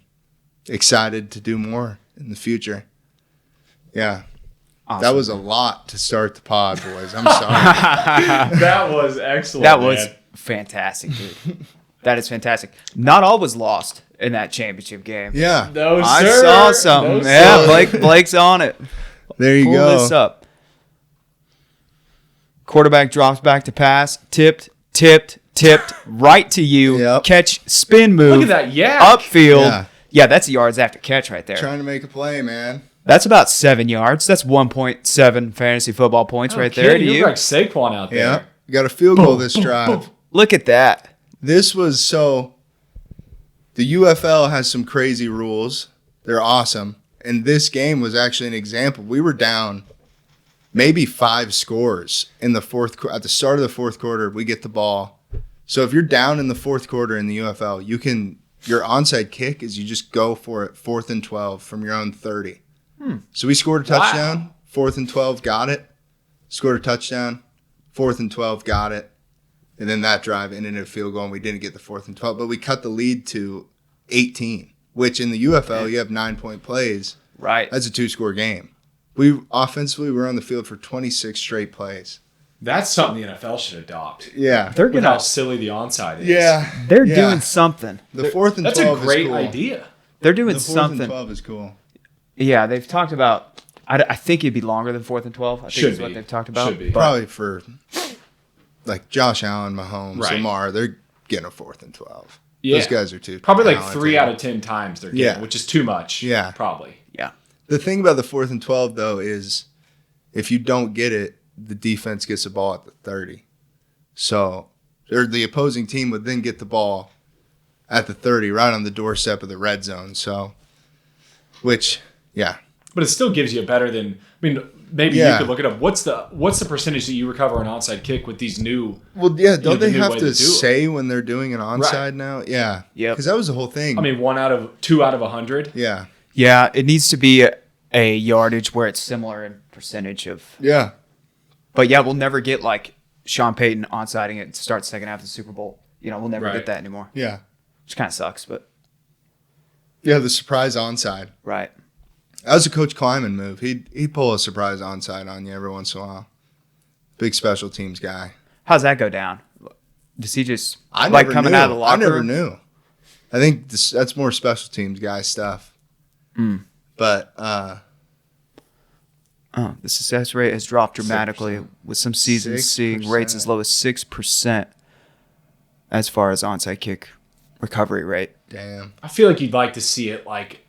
excited to do more in the future. Yeah. Awesome. That was a lot to start the pod, boys. I'm sorry. That was excellent. That was fantastic, dude. That is fantastic. Not all was lost in that championship game. Yeah. No, I sir. saw something. No, yeah, Blake's on it. There you Pull go. this up. Quarterback drops back to pass. Tipped, right to you. Yep. Catch, spin move. Look at that, upfield. Yeah, that's yards after catch right there. Trying to make a play, man. That's about 7 yards. That's 1.7 fantasy football points right there. You look like Saquon out there. Yeah, you got a field goal this drive. Look at that. This was the UFL has some crazy rules. They're awesome. And this game was actually an example. We were down maybe 5 scores in the fourth. At the start of the fourth quarter, we get the ball. So if you're down in the fourth quarter in the UFL, your onside kick is you just go for it, 4th and 12 from your own 30. So we scored a touchdown, 4th and 12, got it. Scored a touchdown, 4th and 12, got it. And then that drive ended in a field goal, and we didn't get the 4th and 12. But we cut the lead to 18, which in the UFL, you have 9-point plays. Right. That's a 2-score game. We offensively were on the field for 26 straight plays. That's something the NFL should adopt. Yeah. They're With how silly the onside is. Yeah. They're doing something. The 4th and 12 That's is a great cool. idea. They're doing The 4th something. and 12 is cool. Yeah, they've talked about. I think it'd be longer than 4th and 12. I think is what they've talked about. Should be. Probably for Josh Allen, Mahomes, Right. Lamar, they're getting a 4th and 12. Yeah. Those guys are too Probably talented. 3 out of 10 times they're getting, which is too much. Yeah. Probably. Yeah. The thing about the 4th and 12, though, is if you don't get it, the defense gets the ball at the 30. So, or the opposing team would then get the ball at the 30, right on the doorstep of the red zone. So, yeah. But it still gives you a better than, maybe you could look it up. What's the percentage that you recover an onside kick with these new? Well, yeah, don't they have to do say when they're doing an onside now? Yeah. Yeah. Because that was the whole thing. 2 out of 100. Yeah. Yeah, it needs to be a yardage where it's similar in percentage of. Yeah. But yeah, we'll never get Sean Payton onsiding it to start second half of the Super Bowl. We'll never get that anymore. Yeah. Which kind of sucks, but. Yeah, the surprise onside. Right. That was a Coach Kleiman move. He'd pull a surprise onside on you every once in a while. Big special teams guy. How's that go down? Does he just coming out of the locker room? I never knew. I think that's more special teams guy stuff. But the success rate has dropped dramatically, with some seasons seeing rates as low as 6% as far as onside kick recovery rate. Damn. I feel like you'd like to see it like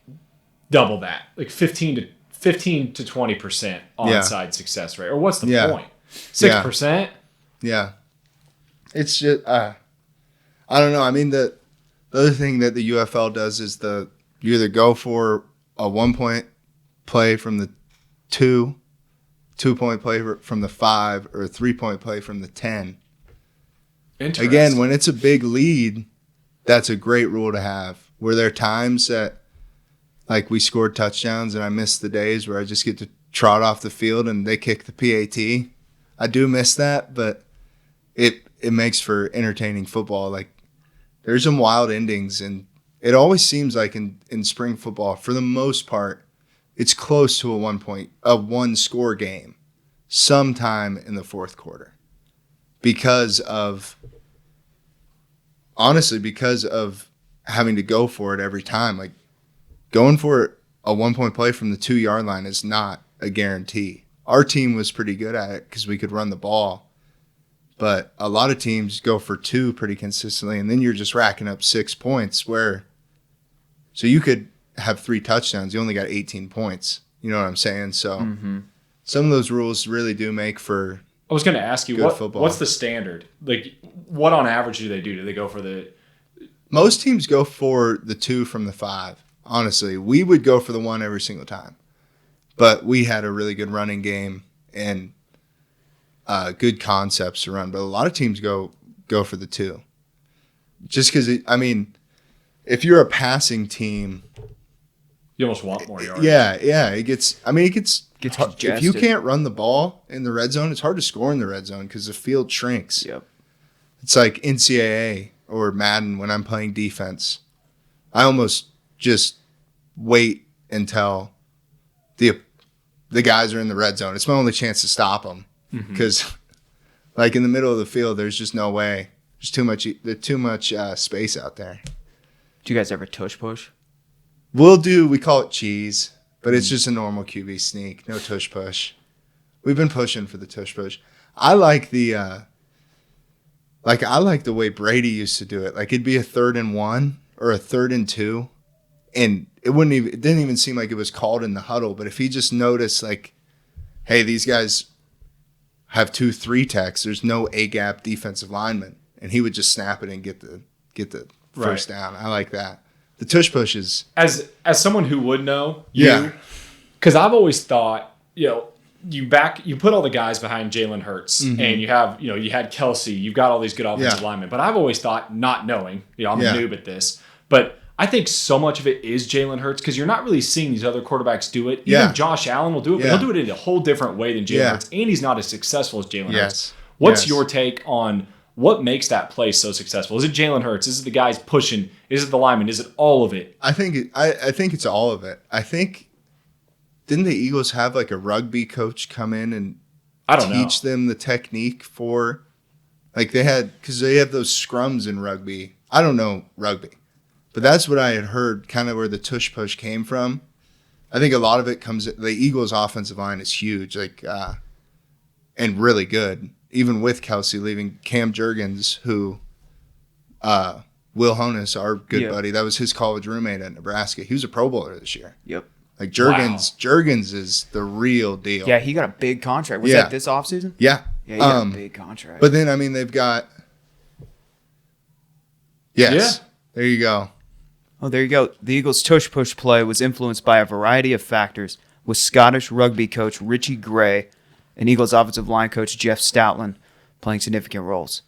double that, like 15 to 20% onside success rate. Or what's the point? 6%? Yeah. It's just I don't know. I mean, the other thing that the UFL does is you either go for a 1-point play from the 2-point play from the 5, or a 3-point play from the 10. Again, when it's a big lead, that's a great rule to have. Were there times that, like, we scored touchdowns and I missed the days where I just get to trot off the field and they kick the PAT? I do miss that, but it makes for entertaining football. Like, there's some wild endings, and it always seems like in spring football, for the most part, it's close to a 1-score game sometime in the fourth quarter. Because of having to go for it every time. Like, going for a 1-point play from the 2-yard line is not a guarantee. Our team was pretty good at it because we could run the ball. But a lot of teams go for 2 pretty consistently, and then you're just racking up 6 points so you could have 3 touchdowns. You only got 18 points. You know what I'm saying? So some of those rules really do make for I was going to ask you, what's the standard? Like, what on average do they do? Do they go for the... Most teams go for the 2 from the 5. Honestly, we would go for the 1 every single time. But we had a really good running game and good concepts to run. But a lot of teams go for the 2. Just because, if you're a passing team... You almost want more yards. Yeah. It gets if you can't run the ball in the red zone, it's hard to score in the red zone because the field shrinks. Yep. It's like NCAA or Madden when I'm playing defense. I almost just wait until the guys are in the red zone. It's my only chance to stop them because, like, in the middle of the field, there's just no way. There's too much space out there. Do you guys ever tush push? We call it cheese, but it's just a normal QB sneak. No tush push. We've been pushing for the tush push. I like the way Brady used to do it. Like, it'd be a 3rd and 1 or a 3rd and 2, and it didn't even seem like it was called in the huddle. But if he just noticed, like, hey, these guys have 2 3-techs, there's no A-gap defensive lineman, and he would just snap it and get the first down. I like that. The tush push is... As someone who would know, because I've always thought, you put all the guys behind Jalen Hurts, and you had Kelsey, you've got all these good offensive linemen. But I've always thought, not knowing, I'm a noob at this, but I think so much of it is Jalen Hurts because you're not really seeing these other quarterbacks do it. Even Josh Allen will do it, but he'll do it in a whole different way than Jalen Hurts, and he's not as successful as Jalen Hurts. What's your take on what makes that play so successful? Is it Jalen Hurts? Is it the guys pushing? Is it the lineman? Is it all of it? I think it's all of it. I think, didn't the Eagles have like a rugby coach come in and teach them the technique for, like, because they have those scrums in rugby. I don't know rugby, but that's what I had heard, kind of where the tush push came from. I think a lot of it the Eagles' offensive line is huge, and really good. Even with Kelsey leaving, Cam Jurgens, who Will Honus, our good buddy, that was his college roommate at Nebraska. He was a Pro Bowler this year. Yep. Like, Jurgens is the real deal. Yeah, he got a big contract. Was that this offseason? Yeah. Yeah, he got a big contract. But then, they've got... Yes. Yeah. There you go. Oh, there you go. The Eagles' tush push play was influenced by a variety of factors, with Scottish rugby coach Richie Gray and Eagles offensive line coach Jeff Stoutland playing significant roles.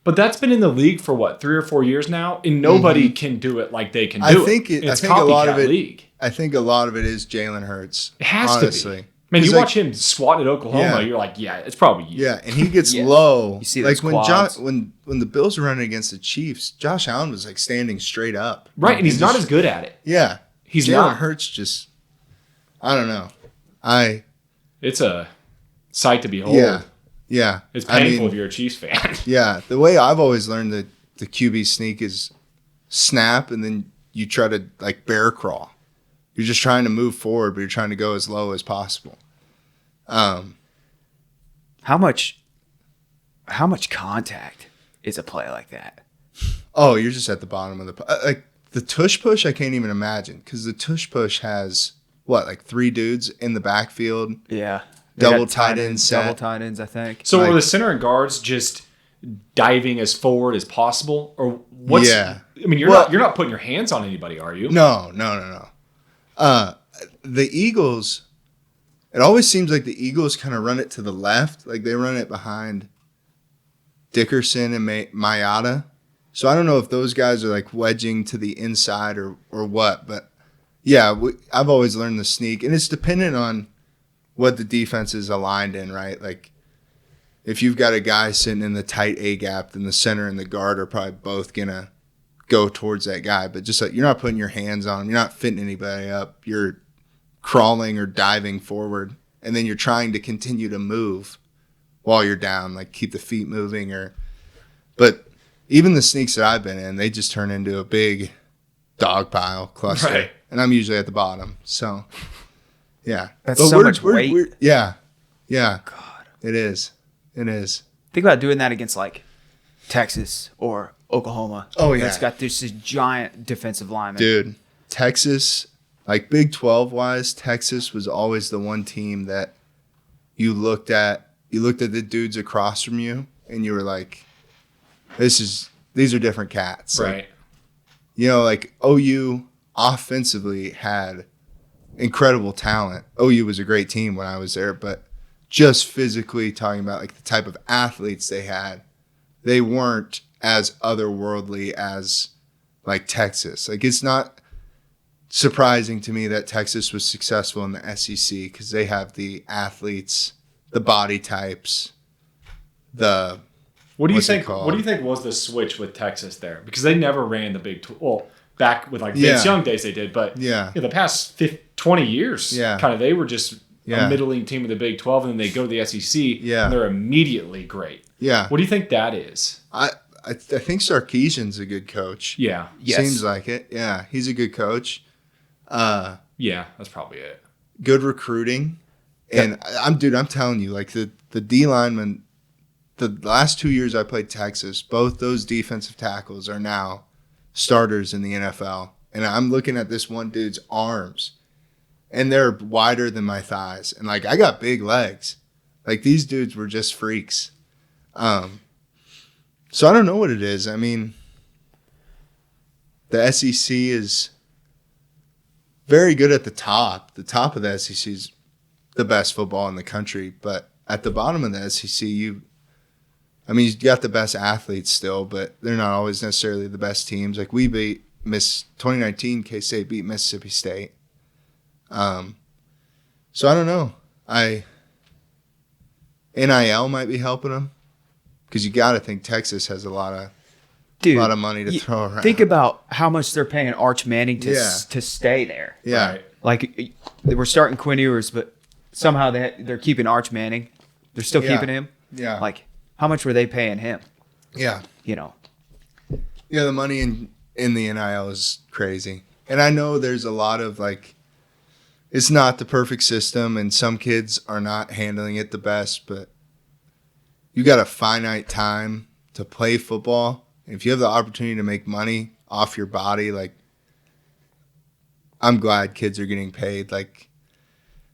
But that's been in the league for 3 or 4 years now, and nobody can do it like they can do it. I think a lot of it. League. I think a lot of it is Jalen Hurts. It has to be. Man, you watch him squat at Oklahoma, you're like, it's probably you. Yeah, and he gets low. You see like quads. when the Bills were running against the Chiefs, Josh Allen was like standing straight up. Right, and he's not as good at it. Yeah, he's Jalen not. Hurts just, I don't know. It's a sight to behold. Yeah. It's painful if you're a Chiefs fan. Yeah, the way I've always learned the QB sneak is snap, and then you try to, like, bear crawl. You're just trying to move forward, but you're trying to go as low as possible. How much contact is a play like that? Oh, you're just at the bottom of the the Tush Push, I can't even imagine, because the Tush Push has, like 3 dudes in the backfield? Yeah. Double tight ends set. Double tight ends, I think. So are the center and guards just diving as forward as possible? Or what's... Yeah. I mean, you're not putting your hands on anybody, are you? No. The Eagles, it always seems like the Eagles kind of run it to the left. Like they run it behind Dickerson and Mayada. So I don't know if those guys are like wedging to the inside or what. But yeah, I've always learned the sneak. And it's dependent on what the defense is aligned in, right? Like if you've got a guy sitting in the tight A gap, then the center and the guard are probably both going to go towards that guy. But just like you're not putting your hands on him. You're not fitting anybody up. You're crawling or diving forward, and then you're trying to continue to move while you're down, like keep the feet moving. But even the sneaks that I've been in, they just turn into a big dog pile cluster, right. And I'm usually at the bottom. So, yeah, that's so much weight. Yeah, God, it is. Think about doing that against like Texas or Oklahoma. Oh yeah, it's got this giant defensive lineman, dude. Texas. Like Big 12 wise, Texas was always the one team that you looked at the dudes across from you and you were like, these are different cats. Right. Like, like OU offensively had incredible talent. OU was a great team when I was there, but just physically talking about like the type of athletes they had, they weren't as otherworldly as like Texas. Like it's not surprising to me that Texas was successful in the SEC because they have the athletes, the body types, the. What do you think? What do you think was the switch with Texas there? Because they never ran the Big 12. Well, back with like Vince Young days they did, but the past 20 years, kind of they were just a middling team of the Big 12, and then they go to the SEC, and they're immediately great. Yeah. What do you think that is? I think Sarkisian's a good coach. Yeah. Yes. Seems like it. Yeah, he's a good coach. Yeah, that's probably it. Good recruiting. And I'm telling you, like the D linemen, the last 2 years I played Texas, both those defensive tackles are now starters in the NFL. And I'm looking at this one dude's arms, and they're wider than my thighs. And like I got big legs. Like these dudes were just freaks. So I don't know what it is. I mean, the SEC is very good at the top. The top of the SEC is the best football in the country. But at the bottom of the SEC, you've got the best athletes still, but they're not always necessarily the best teams. Like we beat 2019, K-State beat Mississippi State. So I don't know. NIL might be helping them because you got to think Texas has a lot of money to throw around. Think about how much they're paying Arch Manning to stay there. Yeah. Right? Like they were starting Quinn Ewers, but somehow they're keeping Arch Manning. They're still keeping him. Yeah. Like how much were they paying him? Yeah. Yeah, the money in the NIL is crazy. And I know there's a lot of like, it's not the perfect system and some kids are not handling it the best, but you got a finite time to play football. And if you have the opportunity to make money off your body, like I'm glad kids are getting paid. Like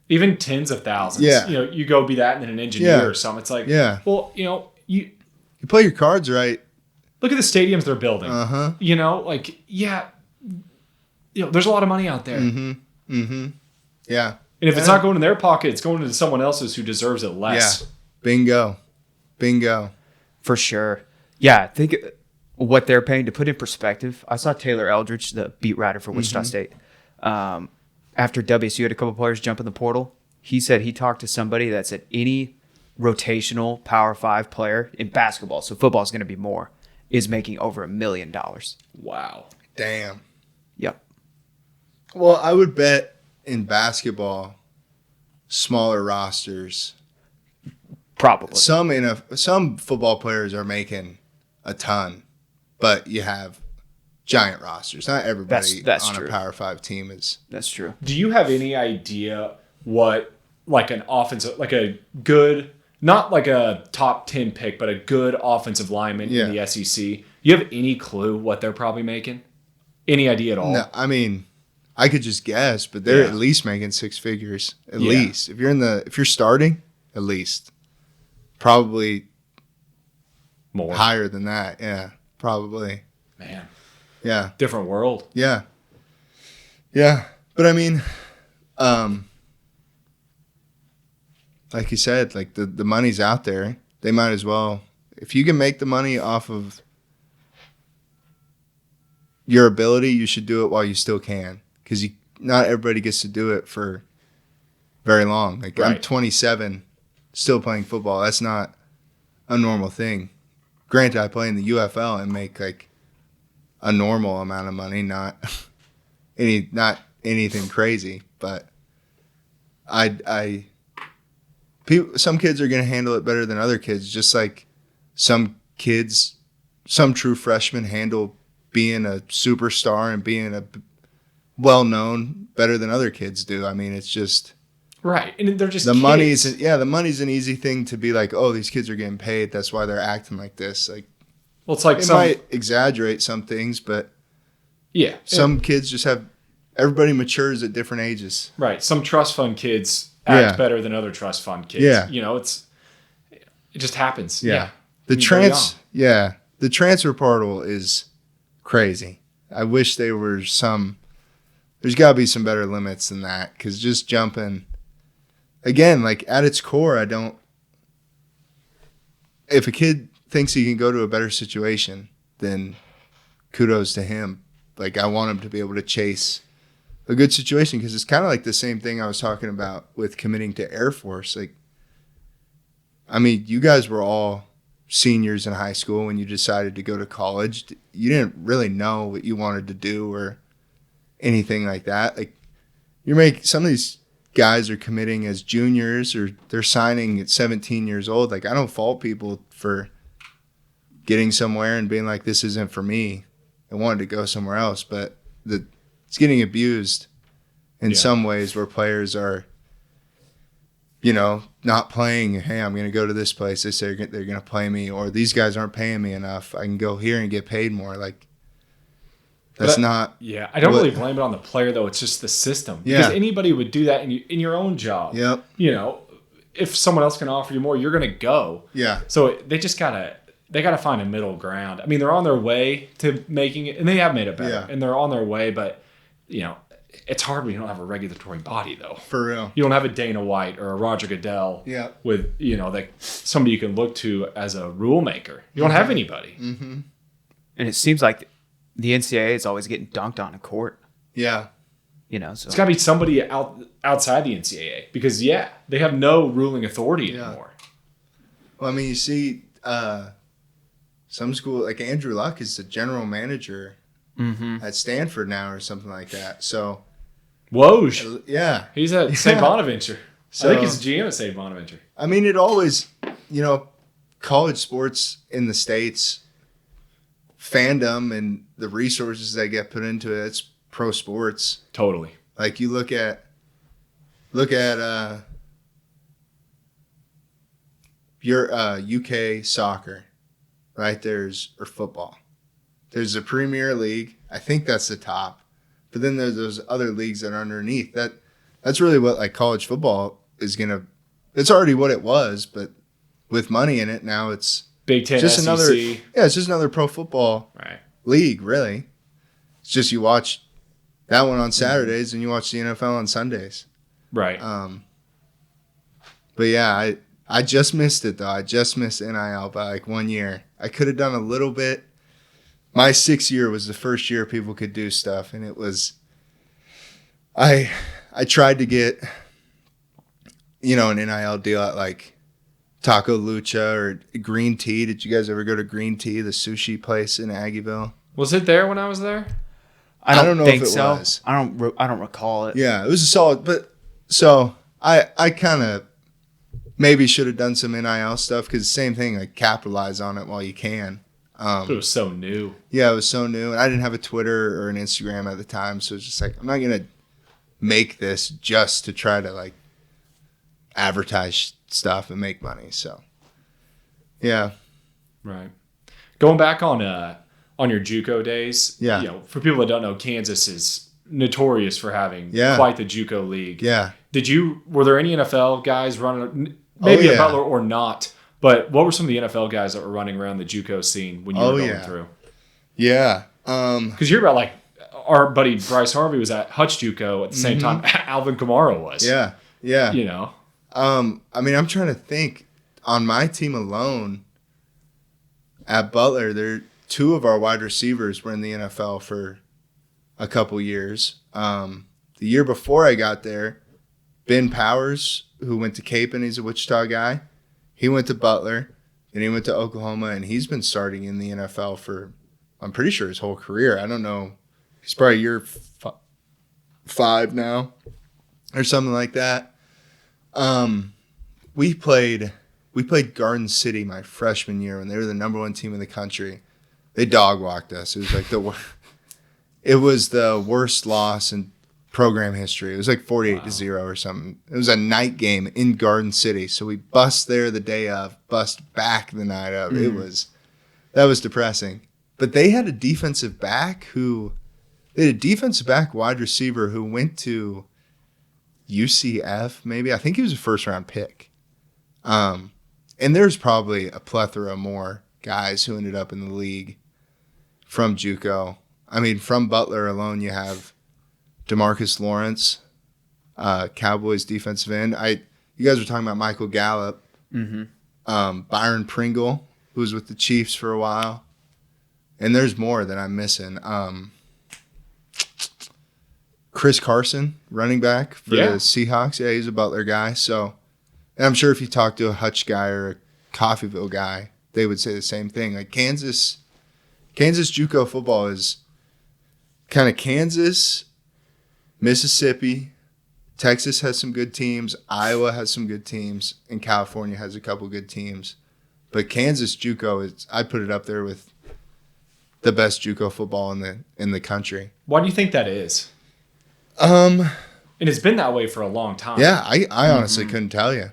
even tens of thousands. Yeah. You go be that and then an engineer or something. It's like, well, you play your cards right. Look at the stadiums they're building. Uh-huh. There's a lot of money out there. Mm-hmm. Mm-hmm. Yeah. And if it's not going in their pocket, it's going into someone else's who deserves it less. Yeah. Bingo. For sure. Yeah, think what they're paying. To put in perspective, I saw Taylor Eldridge, the beat writer for Wichita State. After WSU had a couple players jump in the portal, he said he talked to somebody that said any rotational Power 5 player in basketball, so football is going to be more, is making over $1 million. Wow. Damn. Yep. Well, I would bet in basketball, smaller rosters. Probably. Some football players are making a ton, but you have giant rosters. Not everybody that's on true. A Power 5 team is. That's true. Do you have any idea what like an offensive, like a good, not like a top 10 pick, but a good offensive lineman in the SEC? You have any clue what they're probably making? Any idea at all? No, I mean, I could just guess, but they're at least making six figures. At least. If you're starting, at least. Probably more. Higher than that. Yeah. Probably. Man. Yeah. Different world. Yeah. Yeah. But I mean, like you said, like the money's out there. They might as well. If you can make the money off of your ability, you should do it while you still can. Because not everybody gets to do it for very long. Like I'm 27, still playing football. That's not a normal thing. Granted, I play in the UFL and make like a normal amount of money, not anything crazy. But some kids are going to handle it better than other kids. Just like some true freshmen handle being a superstar and being a well-known better than other kids do. I mean, it's just right, and they're just the money's an easy thing to be like, oh, these kids are getting paid, that's why they're acting like this. Like, well, it's like it might exaggerate some things, but some kids just have. Everybody matures at different ages. Right, some trust fund kids act better than other trust fund kids. Yeah, it just happens. Yeah, the transfer portal is crazy. I wish there were there's got to be some better limits than that, because just jumping, again, like at its core, if a kid thinks he can go to a better situation, then kudos to him. Like, I want him to be able to chase a good situation, because it's kind of like the same thing I was talking about with committing to Air Force. Like, I mean, you guys were all seniors in high school when you decided to go to college. You didn't really know what you wanted to do or anything like that. Like, some of these guys are committing as juniors, or they're signing at 17 years old. Like, I don't fault people for getting somewhere and being like, this isn't for me. I wanted to go somewhere else, but it's getting abused in some ways, where players are, not playing. Hey, I'm going to go to this place. They say they're going to play me, or these guys aren't paying me enough. I can go here and get paid more. Like, that's not. Yeah, I don't really blame it on the player, though. It's just the system. Because anybody would do that in your own job. Yep. If someone else can offer you more, you're going to go. Yeah. So they just gotta find a middle ground. I mean, they're on their way to making it, and they have made it better, and they're on their way. But it's hard when you don't have a regulatory body, though. For real. You don't have a Dana White or a Roger Goodell with, somebody you can look to as a rule maker. You don't have anybody. Mm-hmm. And it seems like the NCAA is always getting dunked on in court. Yeah. So it's got to be somebody outside the NCAA, because, they have no ruling authority anymore. Well, I mean, you see some school, like Andrew Luck is the general manager at Stanford now or something like that. So, Woj. Yeah. He's at St. Bonaventure. So, I think he's GM at St. Bonaventure. I mean, it always, college sports in the States, fandom and the resources that get put into it, it's pro sports. Totally. Like, you look at your UK soccer, right? Or football. There's a Premier League. I think that's the top. But then there's those other leagues that are underneath. That's really what, like, college football is gonna. It's already what it was, but with money in it now, it's Big Ten, just SEC. It's just another pro football league, really. It's just you watch that one on Saturdays and you watch the NFL on Sundays. Right. But yeah, I just missed it, though. I just missed NIL by like 1 year. I could have done a little bit. My 6th year was the first year people could do stuff, and it was. I tried to get, an NIL deal at like Taco Lucha or Green Tea. Did you guys ever go to Green Tea, the sushi place in Aggieville? Was it there when I was there? I don't know if it was. I don't recall it. Yeah, it was a solid. But so I kind of maybe should have done some NIL stuff, because the same thing, like, capitalize on it while you can. It was so new. Yeah, it was so new, and I didn't have a Twitter or an Instagram at the time, so it's just like, I'm not gonna make this just to try to, like, advertise stuff and make money. So, yeah. Right. Going back on on your JUCO days. Yeah. You know, for people that don't know, Kansas is notorious for having quite the JUCO league. Yeah. Were there any NFL guys running, maybe a Butler or not, but what were some of the NFL guys that were running around the JUCO scene when you were going through? Yeah. Because you're about like our buddy Bryce Harvey was at Hutch JUCO at the same time Alvin Kamara was. Yeah. Yeah. You know? I mean, I'm trying to think. On my team alone at Butler, two of our wide receivers were in the NFL for a couple years. The year before I got there, Ben Powers, who went to Cape and he's a Wichita guy, he went to Butler and he went to Oklahoma, and he's been starting in the NFL for, I'm pretty sure, his whole career. I don't know. He's probably year 5 now or something like that. We played Garden City my freshman year when they were the number 1 team in the country. They dog walked us. It was like the worst loss in program history. It was like 48-0 or something. It was a night game in Garden City. So we bust there the day of, bust back the night of. That was depressing. But they had a defensive back wide receiver who went to UCF maybe. I think he was a first-round pick. And there's probably a plethora more guys who ended up in the league from JUCO. I mean, from Butler alone, you have DeMarcus Lawrence, Cowboys defensive end. You guys were talking about Michael Gallup, Byron Pringle, who was with the Chiefs for a while, and there's more that I'm missing. Chris Carson, running back for the Seahawks. Yeah, he's a Butler guy. So, and I'm sure if you talk to a Hutch guy or a Coffeyville guy, they would say the same thing. Like Kansas JUCO football is kind of Kansas, Mississippi, Texas has some good teams, Iowa has some good teams, and California has a couple good teams. But Kansas JUCO I'd put it up there with the best JUCO football in the country. Why do you think that is? And it's been that way for a long time. Yeah, I honestly couldn't tell you.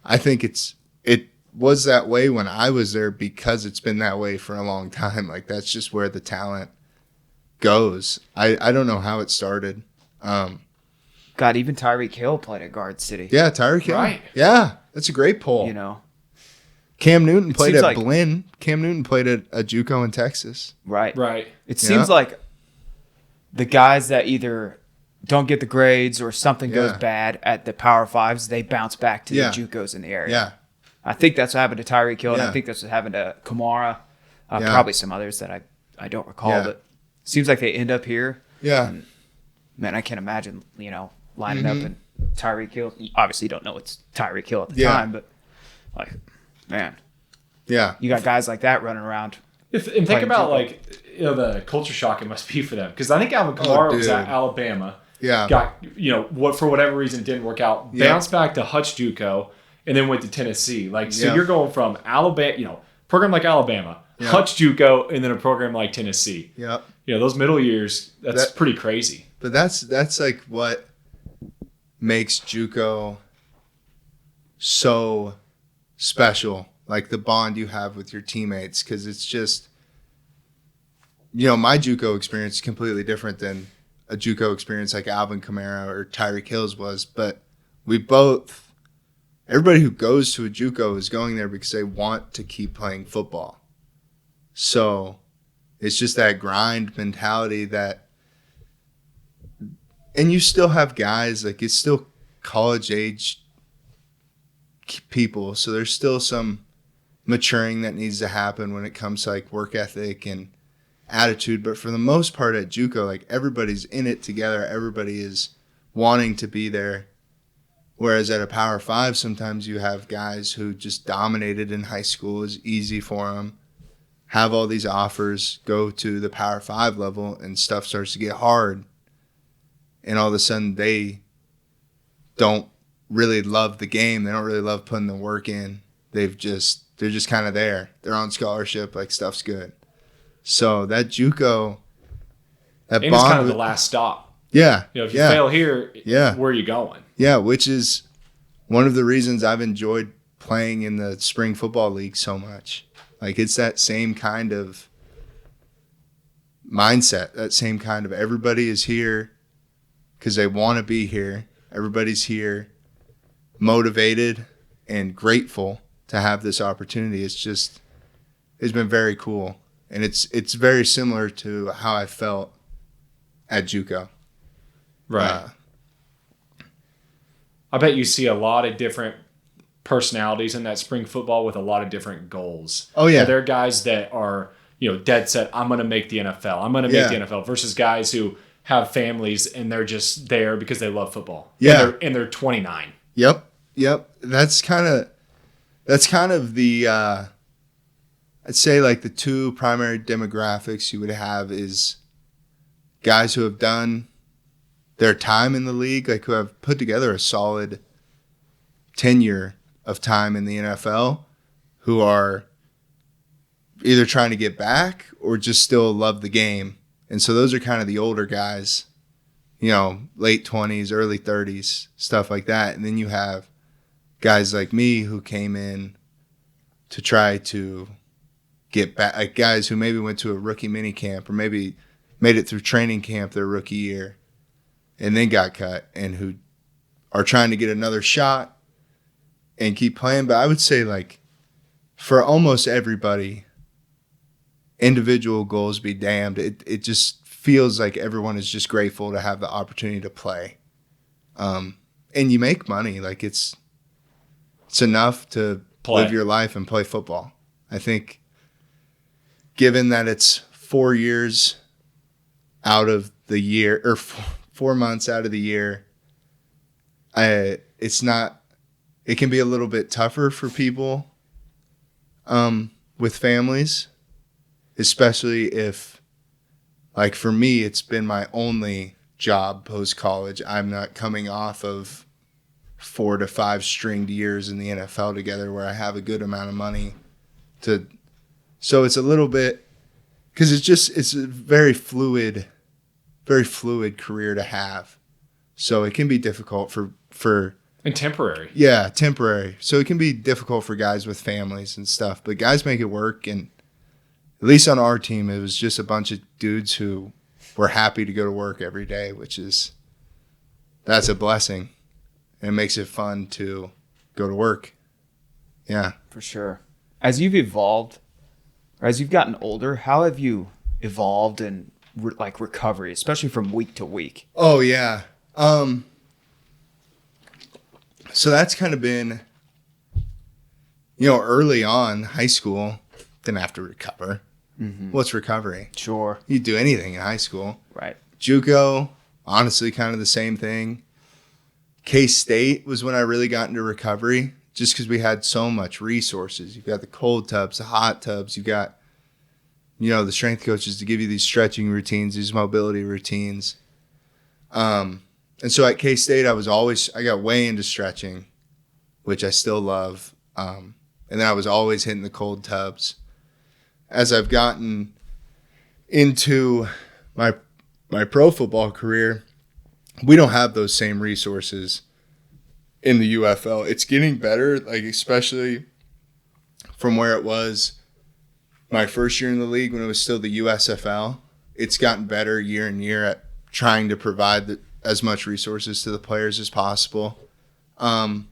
I think it was that way when I was there because it's been that way for a long time. Like, that's just where the talent goes. I don't know how it started. God, even Tyreek Hill played at Guard City. Yeah, Tyreek Hill. Right. Yeah, that's a great poll. You know, Cam Newton played at Blinn. Cam Newton played at a JUCO in Texas. Right. It Yeah. seems like the guys that either don't get the grades or something goes bad at the Power Fives, they bounce back to the JUCOs in the area. Yeah. I think that's what happened to Tyreek Hill, and I think that's what happened to Kamara. Probably some others that I don't recall, but it seems like they end up here. Yeah. And, man, I can't imagine, lining up and Tyreek Hill. You obviously don't know it's Tyreek Hill at the time, but, like, man. Yeah. You got guys like that running around. And think about, the culture shock it must be for them. Because I think Alvin Kamara was at Alabama. Yeah. Got, for whatever reason it didn't work out. Bounced back to Hutch JUCO and then went to Tennessee. So you're going from Alabama, program like Alabama, Hutch JUCO, and then a program like Tennessee. Yep. Those middle years, that's pretty crazy. But that's like what makes JUCO so special. Like the bond you have with your teammates, because it's just, my JUCO experience is completely different than a JUCO experience like Alvin Kamara or Tyreek Hill's was. But everybody who goes to a JUCO is going there because they want to keep playing football. So it's just that grind mentality and you still have guys, like it's still college age people. So there's still some maturing that needs to happen when it comes to like work ethic and attitude. But for the most part at JUCO, like everybody's in it together. Everybody is wanting to be there. Whereas at a Power 5, sometimes you have guys who just dominated in high school. It was easy for them. Have all these offers, go to the Power 5 level, and stuff starts to get hard. And all of a sudden, they don't really love the game. They don't really love putting the work in. They're just kind of there. They're on scholarship, like stuff's good. So that JUCO, that and bond, it's kind of the last stop. Yeah. If you fail here, where are you going? Yeah, which is one of the reasons I've enjoyed playing in the spring football league so much. Like, it's that same kind of mindset, that same kind of everybody is here because they want to be here. Everybody's here motivated and grateful to have this opportunity. It's been very cool. And it's very similar to how I felt at JUCO. Right. I bet you see a lot of different personalities in that spring football with a lot of different goals. Oh, yeah. There are guys that are, dead set, I'm going to make the NFL. I'm going to make the NFL, versus guys who have families and they're just there because they love football. Yeah. And they're 29. Yep. That's kind of the, I'd say like the two primary demographics you would have is guys who have done their time in the league, like who have put together a solid tenure of time in the NFL, who are either trying to get back or just still love the game. And so those are kind of the older guys, late 20s, early 30s, stuff like that. And then you have guys like me who came in to try to get back, like guys who maybe went to a rookie mini camp or maybe made it through training camp their rookie year and then got cut, and who are trying to get another shot and keep playing. But I would say, like, for almost everybody, individual goals be damned. It just feels like everyone is just grateful to have the opportunity to play. And you make money. Like, it's enough to live your life and play football. I think given that it's 4 years out of the year, or 4 months out of the year, it can be a little bit tougher for people with families, especially if, like for me, it's been my only job post-college. I'm not coming off of 4 to 5 stringed years in the NFL together where I have a good amount of money so it's a little bit, because it's a very fluid career to have. So it can be difficult for and temporary. Yeah, temporary. So it can be difficult for guys with families and stuff, but guys make it work. And at least on our team, it was just a bunch of dudes who were happy to go to work every day, that's a blessing. And it makes it fun to go to work. Yeah. For sure. As you've evolved, or as you've gotten older, how have you evolved in recovery, especially from week to week? Oh, yeah. So that's kind of been, early on, high school, didn't have to recover. Mm-hmm. What's recovery? Sure. You do anything in high school. Right. JUCO, honestly, kind of the same thing. K-State was when I really got into recovery, just because we had so much resources. You've got the cold tubs, the hot tubs. You've got, the strength coaches to give you these stretching routines, these mobility routines. And so at K-State, I got way into stretching, which I still love. And then I was always hitting the cold tubs. As I've gotten into my pro football career, we don't have those same resources in the UFL. It's getting better, like especially from where it was my first year in the league when it was still the USFL. It's gotten better year and year at trying to provide as much resources to the players as possible. But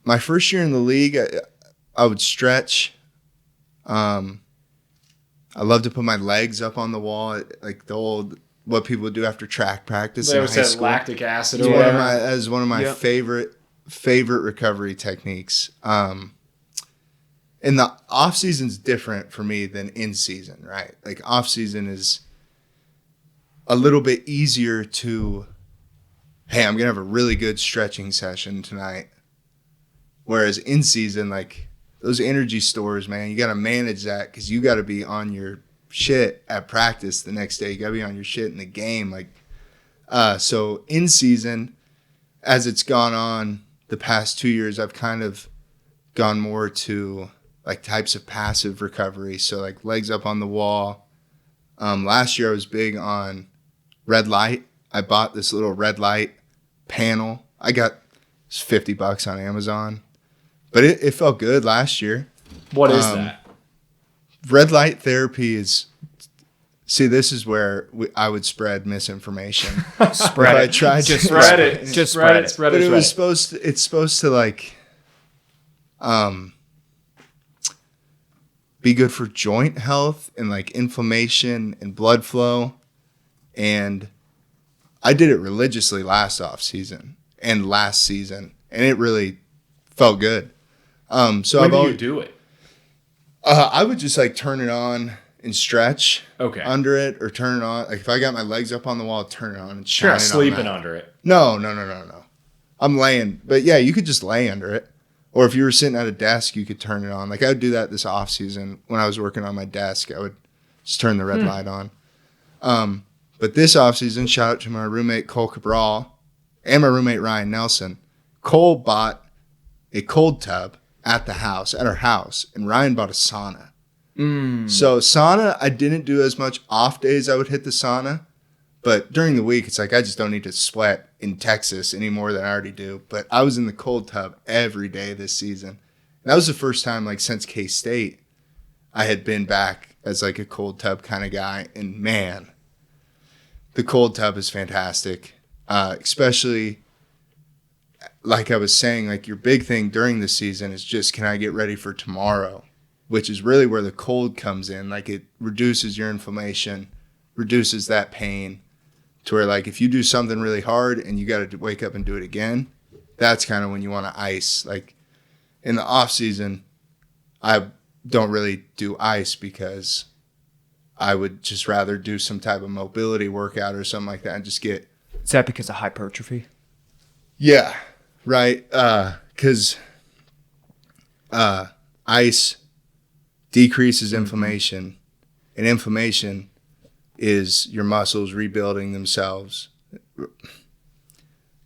my first year in the league, I would stretch. I love to put my legs up on the wall, like the old what people would do after track practice. They always said lactic acid or whatever. That is one of my favorite recovery techniques. And the off season's different for me than in season, right? Like off season is a little bit easier to, hey, I'm gonna have a really good stretching session tonight. Whereas in season, like those energy stores, man, you got to manage that because you got to be on your shit at practice the next day. You got to be on your shit in the game. So in season, as it's gone on the past 2 years, I've kind of gone more to like types of passive recovery. So like legs up on the wall. Last year I was big on red light. I bought this little red light panel. I got $50 on Amazon. But it felt good last year. What is that? Red light therapy is See, this is where I would spread misinformation. Spread it. Just spread it. Just spread it. But it was it's supposed to like, be good for joint health and like inflammation and blood flow. And I did it religiously last off season and last season, and it really felt good. So when do you do it? I would just like turn it on and stretch under it, or turn it on. Like if I got my legs up on the wall, turn it on and shine. You're not sleeping under it. No. I'm laying, but yeah, you could just lay under it. Or if you were sitting at a desk, you could turn it on. Like I would do that this off season when I was working on my desk. I would just turn the red light on. But this off season, shout out to my roommate Cole Cabral and my roommate Ryan Nelson. Cole bought a cold tub at our house, and Ryan bought a sauna. So sauna, I didn't do as much off days. I would hit the sauna, but during the week, it's like I just don't need to sweat in Texas any more than I already do. But I was in the cold tub every day this season. And that was the first time, like since K-State, I had been back as like a cold tub kind of guy. And man, the cold tub is fantastic, especially like I was saying, like your big thing during the season is just, can I get ready for tomorrow? Which is really where the cold comes in. Like it reduces your inflammation, reduces that pain to where like if you do something really hard and you got to wake up and do it again, that's kind of when you want to ice. Like in the off season, I don't really do ice because I would just rather do some type of mobility workout or something like that and just get. Is that because of hypertrophy? Yeah, right. Because ice decreases inflammation, and inflammation is your muscles rebuilding themselves.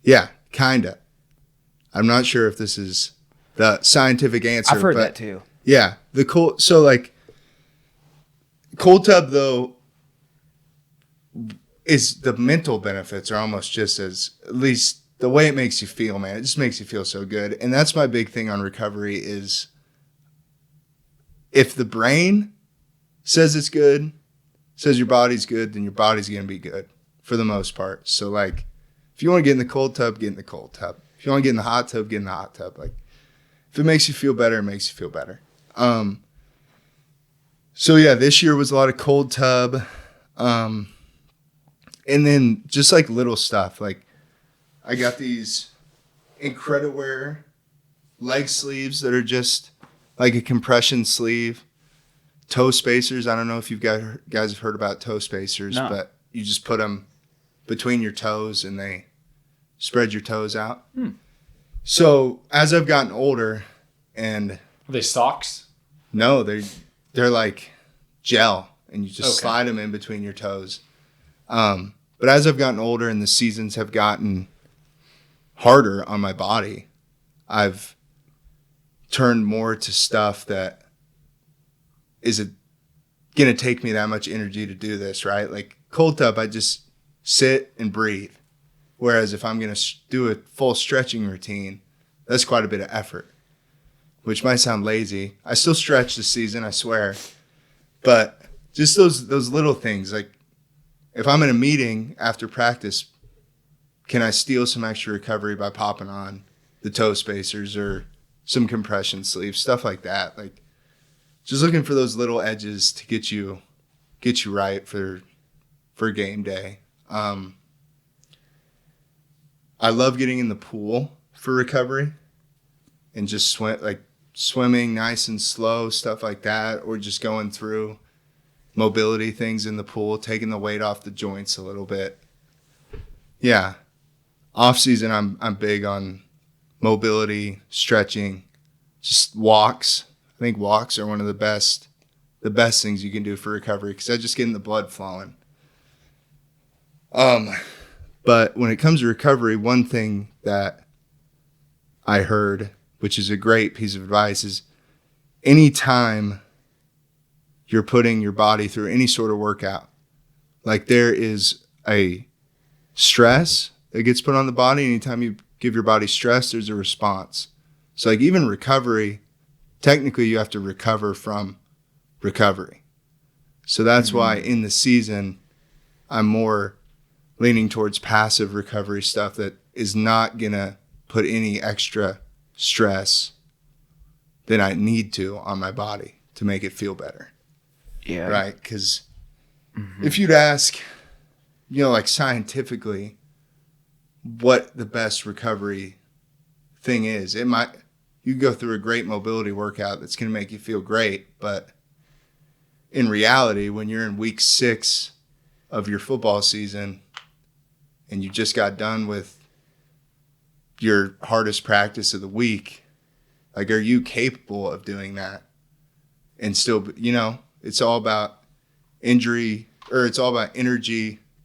Yeah, kinda. I'm not sure if this is the scientific answer. I've heard that too. Yeah, the cold. So like, cold tub though is the mental benefits are almost just as, at least the way it makes you feel, man. It just makes you feel so good, and that's my big thing on recovery is if the brain says it's good, says your body's good, then your body's going to be good for the most part. So, like, if you want to get in the cold tub, get in the cold tub. If you want to get in the hot tub, get in the hot tub. Like, if it makes you feel better, it makes you feel better. So, yeah, this year was a lot of cold tub. And then just, like, little stuff. Like, I got these Incrediwear leg sleeves that are just like a compression sleeve. Toe spacers. I don't know if you guys have heard about toe spacers, but you just put them between your toes and they spread your toes out. So as I've gotten older, and are they socks? No, they're like gel, and you just slide them in between your toes. But as I've gotten older and the seasons have gotten harder on my body, I've turned more to stuff that isn't going to take me that much energy to do this, right? Like cold tub, I just sit and breathe. Whereas if I'm going to do a full stretching routine, that's quite a bit of effort, which might sound lazy. I still stretch this season, I swear. But just those little things, like if I'm in a meeting after practice, can I steal some extra recovery by popping on the toe spacers or some compression sleeves, stuff like that? Like just looking for those little edges to get you right for game day. I love getting in the pool for recovery and just swimming nice and slow, stuff like that, or just going through mobility things in the pool, taking the weight off the joints a little bit. Yeah. Off season, I'm big on mobility, stretching, just walks. I think walks are one of the best things you can do for recovery because that's just getting the blood flowing. But when it comes to recovery, one thing that I heard, which is a great piece of advice, is anytime you're putting your body through any sort of workout, like there is a stress that gets put on the body. Anytime you give your body stress, there's a response. So like even recovery, technically you have to recover from recovery. So that's why in the season, I'm more leaning towards passive recovery stuff that is not going to put any extra stress than I need to on my body to make it feel better. Yeah. Right? Because if you'd ask, like scientifically, what the best recovery thing is, you go through a great mobility workout that's going to make you feel great, but in reality, when you're in week 6 of your football season and you just got done with your hardest practice of the week, like, are you capable of doing that? And still, it's all about energy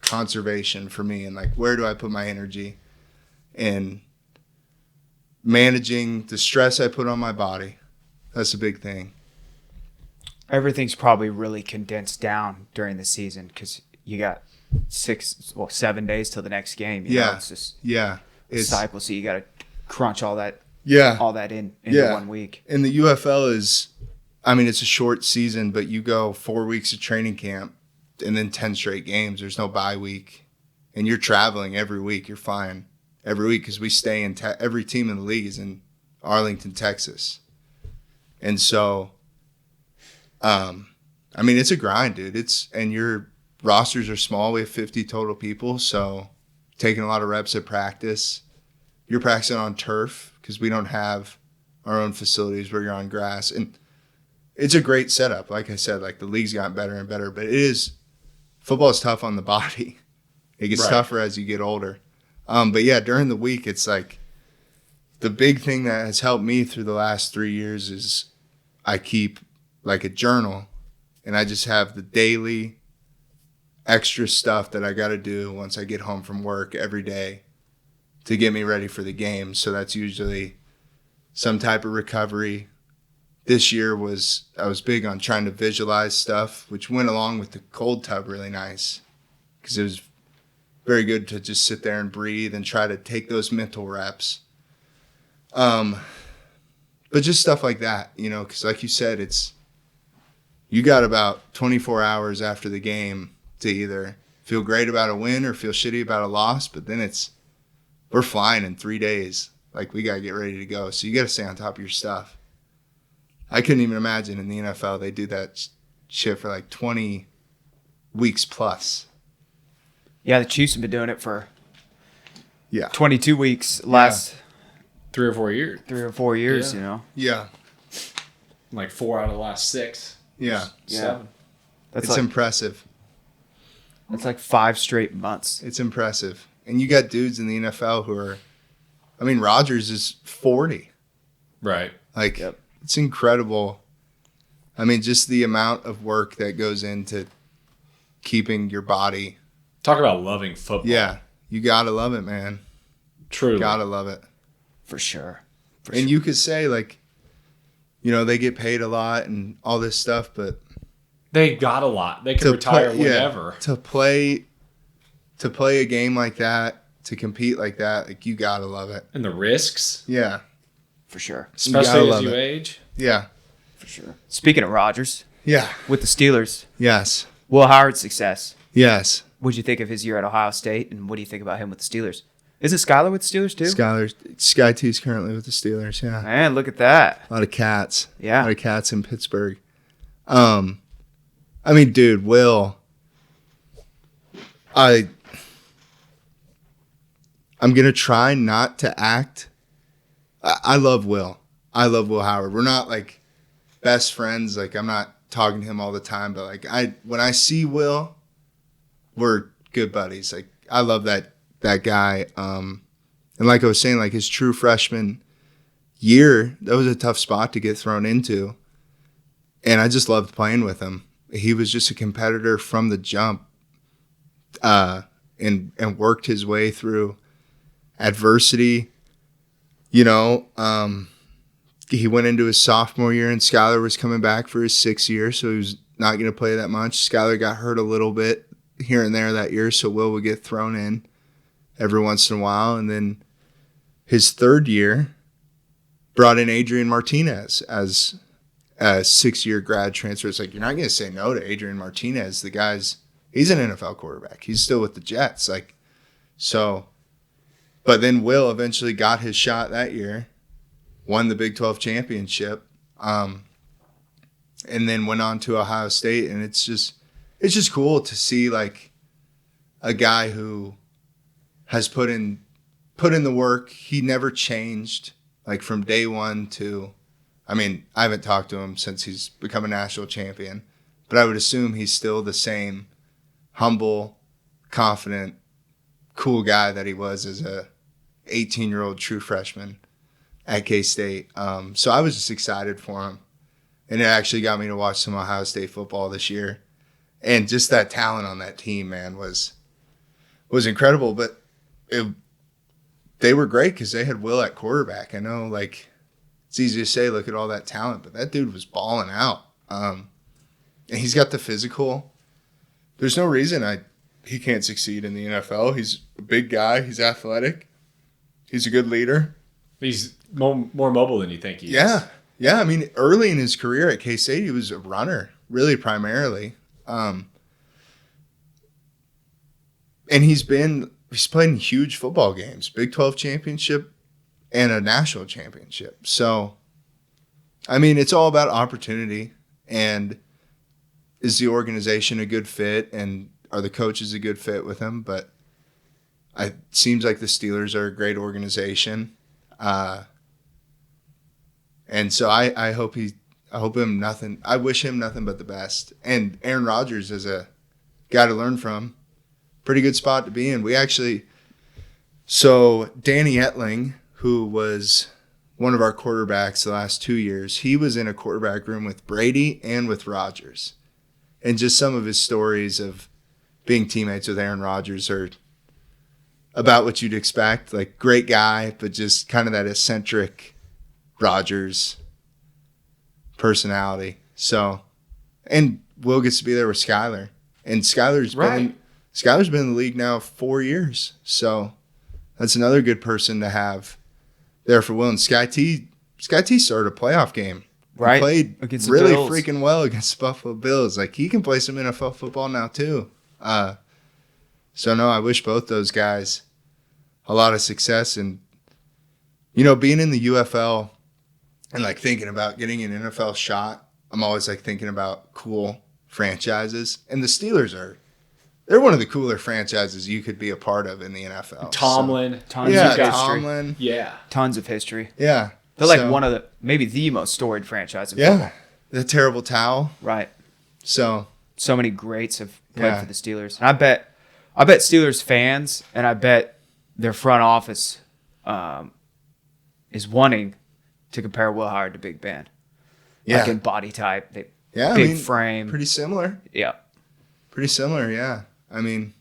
conservation for me, and like, where do I put my energy, and managing the stress I put on my body. That's a big thing. Everything's probably really condensed down during the season because you got 7 days till the next game. It's just a cycle, so you got to crunch all that into 1 week. And the UFL is, it's a short season, but you go 4 weeks of training camp and then 10 straight games. There's no bye week, and you're traveling every week. You're flying every week because we stay in every team in the league is in Arlington, Texas. And so, it's a grind, dude. And your rosters are small. We have 50 total people, so taking a lot of reps at practice. You're practicing on turf because we don't have our own facilities where you're on grass. And it's a great setup. Like I said, like, the league's gotten better and better, but football is tough on the body. It gets tougher as you get older. But yeah, during the week, it's like the big thing that has helped me through the last 3 years is I keep like a journal, and I just have the daily extra stuff that I got to do once I get home from work every day to get me ready for the game. So that's usually some type of recovery. This year I was big on trying to visualize stuff, which went along with the cold tub really nice because it was very good to just sit there and breathe and try to take those mental reps. But just stuff like that, because like you said, you got about 24 hours after the game to either feel great about a win or feel shitty about a loss, but then we're flying in 3 days. Like, we got to get ready to go. So you got to stay on top of your stuff. I couldn't even imagine in the NFL they do that shit for like 20 weeks plus. Yeah, the Chiefs have been doing it for 22 weeks last 3 or 4 years. 3 or 4 years, Yeah. Like 4 out of the last 6. Yeah. 7. It's impressive. That's like 5 straight months. It's impressive. And you got dudes in the NFL who are, Rodgers is 40. Right. Like, It's incredible. Just the amount of work that goes into keeping your body. Talk about loving football. Yeah. You got to love it, man. Truly. Got to love it. For sure. You could say, like, they get paid a lot and all this stuff, but they got a lot. They can retire whenever. Yeah, to play a game like that, to compete like that, like, you got to love it. And the risks. Yeah. For sure. Especially as you age. Yeah. For sure. Speaking of Rodgers. Yeah. With the Steelers. Yes. Will Howard's success. Yes. What'd you think of his year at Ohio State, and what do you think about him with the Steelers? Isn't Skylar with the Steelers too? Sky T's currently with the Steelers, yeah. Man, look at that. A lot of cats. Yeah. A lot of cats in Pittsburgh. Dude, Will. I'm going to try not to act. I love Will. I love Will Howard. We're not like best friends. Like, I'm not talking to him all the time, but like, when I see Will, we're good buddies. Like, I love that guy. And like I was saying, like, his true freshman year, that was a tough spot to get thrown into. And I just loved playing with him. He was just a competitor from the jump, and worked his way through adversity. He went into his sophomore year, and Skylar was coming back for his 6th year, so he was not going to play that much. Skylar got hurt a little bit here and there that year, so Will would get thrown in every once in a while. And then his 3rd year brought in Adrian Martinez as 6-year grad transfer. It's like, you're not going to say no to Adrian Martinez. He's an NFL quarterback. He's still with the Jets. Like, so, but then Will eventually got his shot that year, won the Big 12 championship, and then went on to Ohio State. And it's just cool to see like a guy who has put in the work. He never changed, like from day one to, I mean, I haven't talked to him since he's become a national champion, but I would assume he's still the same humble, confident, cool guy that he was as a 18-year-old true freshman at K-State. So I was just excited for him. And it actually got me to watch some Ohio State football this year. And just that talent on that team, man, was incredible. But they were great because they had Will at quarterback. I know, like, it's easy to say, look at all that talent, but that dude was balling out. And he's got the physical. There's no reason he can't succeed in the NFL. He's a big guy. He's athletic. He's a good leader. He's more mobile than you think he is. Yeah. I mean, early in his career at K-State, he was a runner, really primarily. And he's played in huge football games, Big 12 championship and a national championship. So, I mean, it's all about opportunity, and is the organization a good fit, and are the coaches a good fit with him? But it seems like the Steelers are a great organization. And so I wish him nothing but the best. And Aaron Rodgers is a guy to learn from. Pretty good spot to be in. So Danny Etling, who was one of our quarterbacks the last 2 years, he was in a quarterback room with Brady and with Rodgers. And just some of his stories of being teammates with Aaron Rodgers are about what you'd expect. Like, great guy, but just kind of that eccentric Rodgers personality. So, and Will gets to be there with Skyler. And Skyler's been in the league now 4 years. So that's another good person to have there for Will. And Sky T started a playoff game. Right. He played against really the Bills. Freaking well against the Buffalo Bills. Like, he can play some NFL football now too. So no, I wish both those guys a lot of success. And, being in the UFL and like thinking about getting an NFL shot, I'm always like thinking about cool franchises. And the Steelers they're one of the cooler franchises you could be a part of in the NFL. Tomlin. Tons of history. Tomlin. Yeah. Tons of history. Yeah. They're like one of maybe the most storied franchise in football. The terrible towel. Right. So many greats have played for the Steelers. And I bet Steelers fans and I bet their front office is wanting to compare Will Howard to Big Ben. Yeah. Like in body type, big frame. Pretty similar. Yeah. Pretty similar, yeah. I mean,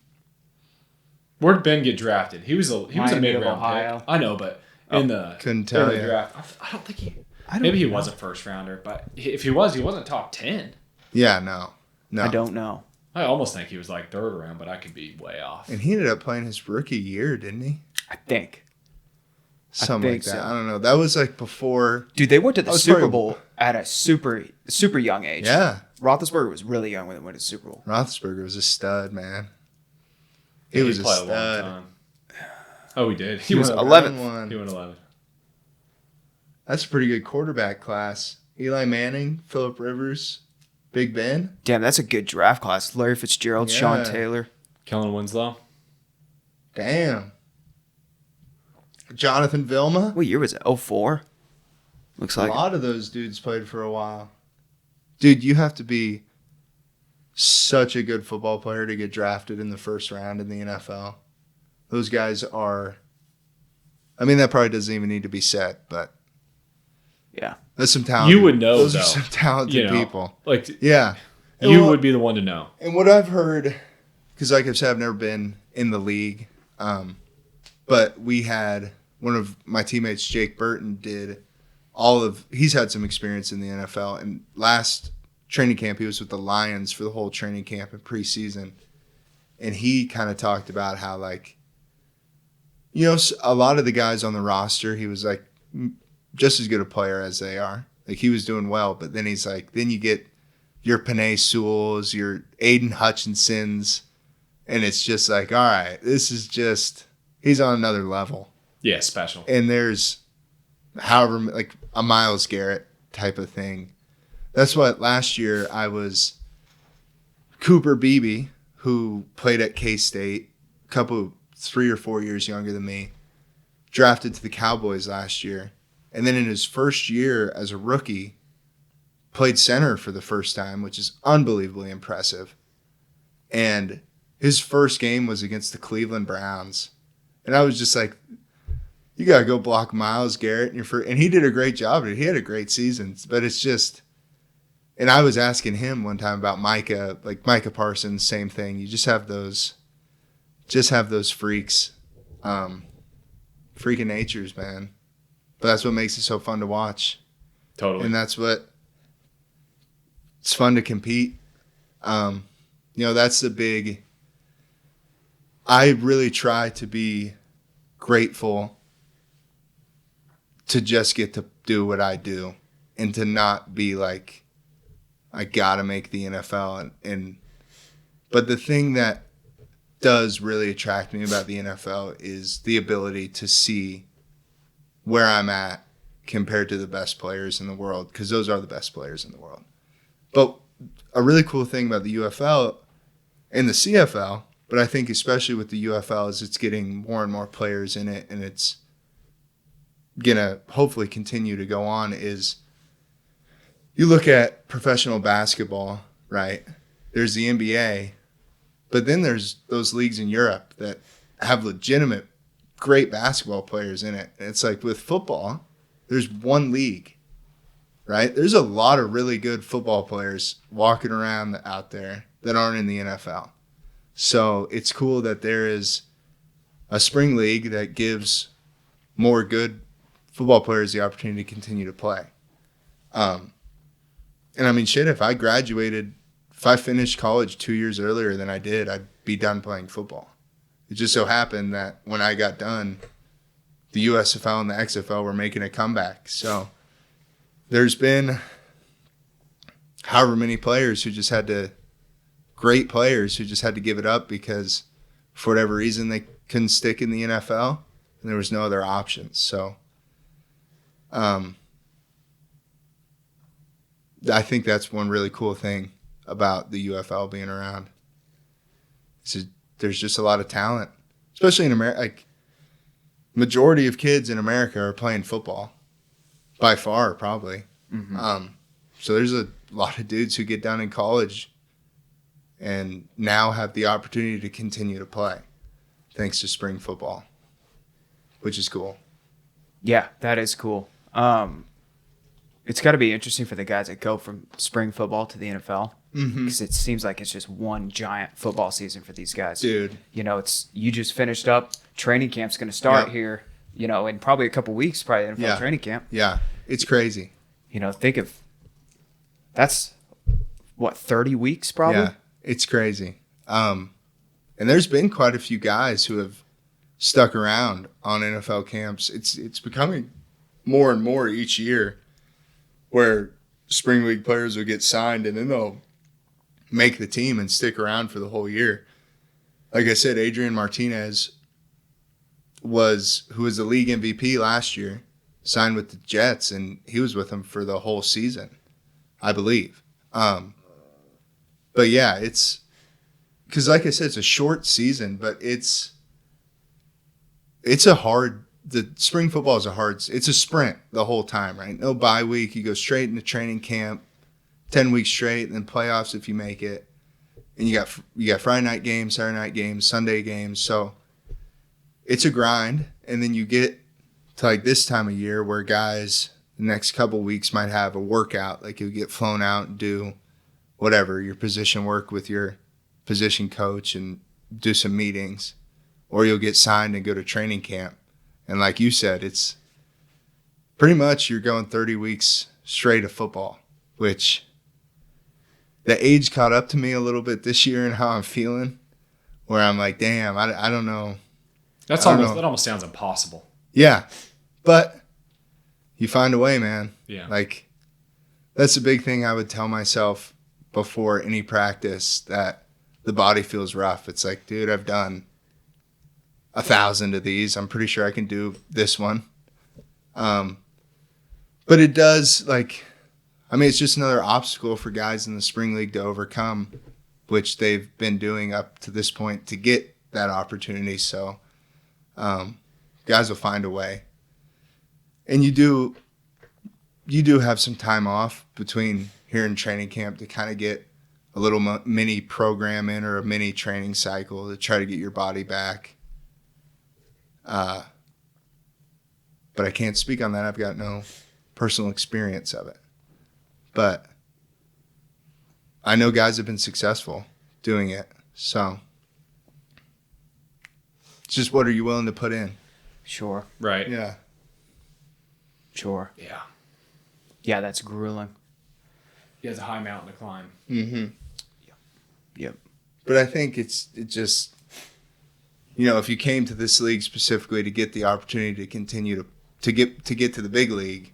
where'd Ben get drafted? He was a mid-round Ohio. pick. I know, but in the draft, I don't think maybe he was a first rounder, but if he wasn't top 10. Yeah, no. I don't know. I almost think he was like third round, but I could be way off. And he ended up playing his rookie year, didn't he? I think. Something like that. So. I don't know. That was like before. Dude, they went to the Super Bowl at a super young age. Yeah. Roethlisberger was really young when they went to the Super Bowl. Roethlisberger was a stud, man. He was a stud. stud. A long time. Oh, he did. He was 11th. He went 11th. That's a pretty good quarterback class. Eli Manning, Phillip Rivers, Big Ben. Damn, that's a good draft class. Larry Fitzgerald, Yeah. Sean Taylor. Kellen Winslow. Damn. Jonathan Vilma. What year was it? 04? Looks like A lot of those dudes played for a while. Dude, you have to be such a good football player to get drafted in the first round in the NFL. Those guys are, I mean, that probably doesn't even need to be said, but yeah, that's some talent. You would know, those though. are some talented people. Like, yeah. You would be the one to know. And what I've heard, because like I've said, I've never been in the league, but we had one of my teammates, Jake Burton, he's had some experience in the NFL. And last training camp, he was with the Lions for the whole training camp and preseason. And he kind of talked about how, like, a lot of the guys on the roster, he was like, just as good a player as they are. Like, he was doing well, but then he's like, then you get your Penei Sewells, your Aiden Hutchinsons, and it's just like, all right, this is just, he's on another level. Yeah, special. And there's however, like a Myles Garrett type of thing. That's what last year I was Cooper Beebe, who played at K-State, a couple, 3 or 4 years younger than me, drafted to the Cowboys last year. And then in his first year as a rookie, played center for the first time, which is unbelievably impressive. And his first game was against the Cleveland Browns. And I was just like, you got to go block Myles Garrett in your first. And he did a great job. He had a great season. But it's just, and I was asking him one time about Micah, like Micah Parsons, same thing. You just have those freaks, freaking natures, man. But that's what makes it so fun to watch. Totally. And that's what, it's fun to compete. That's the big, I really try to be grateful to just get to do what I do and to not be like, I got to make the NFL. But the thing that does really attract me about the NFL is the ability to see where I'm at compared to the best players in the world, because those are the best players in the world. But a really cool thing about the UFL and the CFL, but I think especially with the UFL, is it's getting more and more players in it, and it's going to hopefully continue to go on, is you look at professional basketball, right? There's the NBA, but then there's those leagues in Europe that have legitimate great basketball players in it. And it's like with football, there's one league, right? There's a lot of really good football players walking around out there that aren't in the NFL. So it's cool that there is a spring league that gives more good football players the opportunity to continue to play. And I mean, shit, if I finished college 2 years earlier than I did, I'd be done playing football. It just so happened that when I got done, the USFL and the XFL were making a comeback. So there's been however many players great players who just had to give it up because for whatever reason they couldn't stick in the NFL and there was no other options. So I think that's one really cool thing about the UFL being around. There's just a lot of talent, especially in America. Like, majority of kids in America are playing football, by far, probably. Mm-hmm. So there's a lot of dudes who get done in college and now have the opportunity to continue to play thanks to spring football, which is cool. Yeah, that is cool. It's got to be interesting for the guys that go from spring football to the NFL, because it seems like it's just one giant football season for these guys. Dude. You just finished up. Training camp's going to start here, in probably a couple weeks, probably NFL training camp. Yeah, it's crazy. Think of, that's, 30 weeks probably? Yeah, it's crazy. And there's been quite a few guys who have stuck around on NFL camps. It's becoming more and more each year, where spring league players will get signed and then they'll make the team and stick around for the whole year. Like I said, Adrian Martinez who was the league MVP last year, signed with the Jets, and he was with them for the whole season, I believe. But yeah, it's because, like I said, it's a short season, but the spring football is it's a sprint the whole time, right? No bye week. You go straight into training camp, 10 weeks straight, and then playoffs if you make it. And you got Friday night games, Saturday night games, Sunday games. So it's a grind. And then you get to like this time of year where guys the next couple of weeks might have a workout. Like you'll get flown out and do whatever, your position work with your position coach and do some meetings. Or you'll get signed and go to training camp. And like you said, it's pretty much you're going 30 weeks straight of football, which the age caught up to me a little bit this year and how I'm feeling, where I'm like, damn, I don't know. That almost sounds impossible. Yeah, but you find a way, man. Yeah. Like That's the big thing I would tell myself before any practice, that the body feels rough. It's like, dude, I've done 1,000 of these. I'm pretty sure I can do this one. But it does, like, I mean, it's just another obstacle for guys in the spring league to overcome, which they've been doing up to this point to get that opportunity. So guys will find a way. And you do have some time off between here and training camp to kind of get a little mini program in, or a mini training cycle to try to get your body back. But I can't speak on that. I've got no personal experience of it. But I know guys have been successful doing it. So it's just, what are you willing to put in? Sure. Right. Yeah. Sure. Yeah. Yeah, that's grueling. He has a high mountain to climb. Mm-hmm. Yep. But I think it just, you know, if you came to this league specifically to get the opportunity to continue to get to the big league,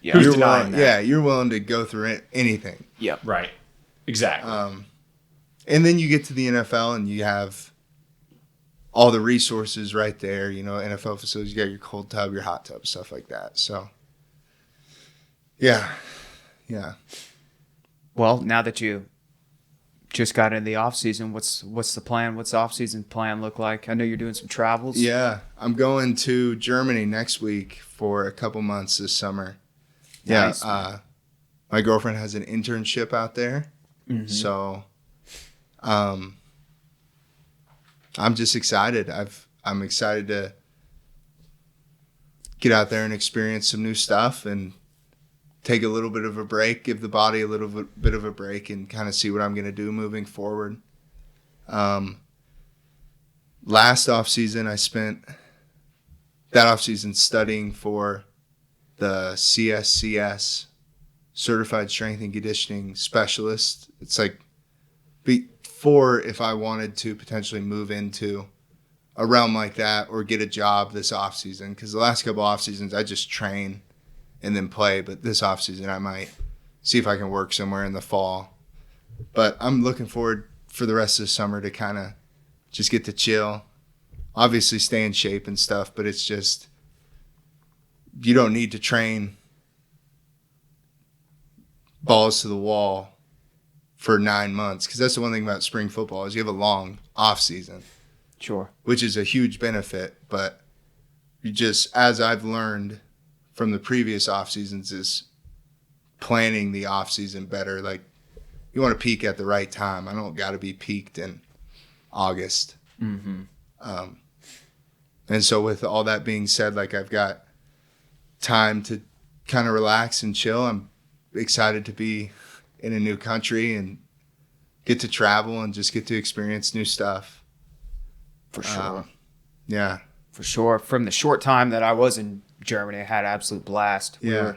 Yeah. Who's denying that? Yeah, you're willing to go through anything. Yep. Right. Exactly. And then you get to the NFL and you have all the resources right there. You know, NFL facilities, you got your cold tub, your hot tub, stuff like that. So, yeah. Well, now that you just got into the off season, what's the plan? What's the off season plan look like? I know you're doing some travels. Yeah, I'm going to Germany next week for a couple months this summer. Nice. Yeah, my girlfriend has an internship out there, so I'm just excited. I'm excited to get out there and experience some new stuff and take a little bit of a break, give the body a little bit of a break, and kind of see what I'm going to do moving forward. Last offseason, I spent that offseason studying for the CSCS, Certified Strength and Conditioning Specialist. It's like before, if I wanted to potentially move into a realm like that or get a job this offseason, because the last couple off seasons I just train and then play, but this offseason I might see if I can work somewhere in the fall. But I'm looking forward for the rest of the summer to kind of just get to chill, obviously stay in shape and stuff, but it's just, you don't need to train balls to the wall for 9 months, because that's the one thing about spring football is you have a long off season. Sure. Which is a huge benefit, but you just, as I've learned from the previous off seasons, is planning the off season better. Like, you want to peak at the right time. I don't got to be peaked in August. Mm-hmm. And so with all that being said, like, I've got time to kind of relax and chill. I'm excited to be in a new country and get to travel and just get to experience new stuff. For sure. Yeah. For sure. From the short time that I was in Germany, I had an absolute blast. Yeah.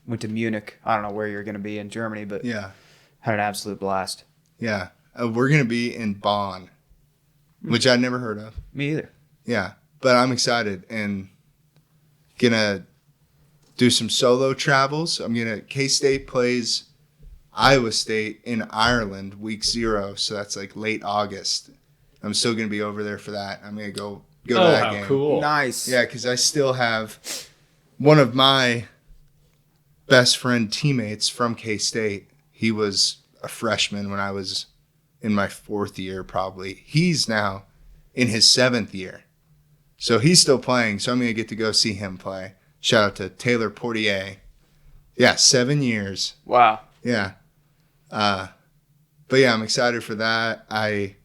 Went to Munich. I don't know where you're going to be in Germany, but Yeah. had an absolute blast. Yeah. We're going to be in Bonn, which I'd never heard of. Me either. Yeah. But I'm excited and going to do some solo travels. K-State plays Iowa State in Ireland week 0, so that's like late August. I'm still going to be over there for that. I'm going to go to that game. Cool. Nice. Yeah, because I still have one of my best friend teammates from K-State. He was a freshman when I was in my 4th year probably. He's now in his 7th year. So he's still playing, so I'm going to get to go see him play. Shout out to Taylor Portier. Yeah, 7 years. Wow. Yeah. But yeah, I'm excited for that. I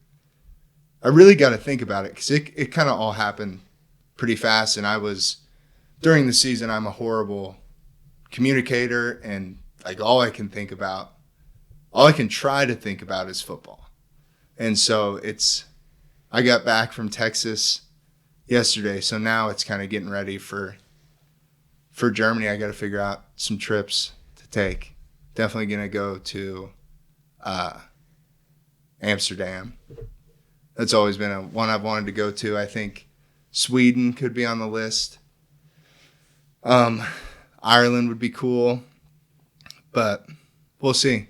really got to think about it because it kind of all happened pretty fast. And during the season, I'm a horrible communicator. And like all I can try to think about is football. And so I got back from Texas yesterday. So now it's kind of getting ready for Germany. I got to figure out some trips to take. Definitely going to go to Amsterdam. That's always been one I've wanted to go to. I think Sweden could be on the list. Ireland would be cool. But We'll see.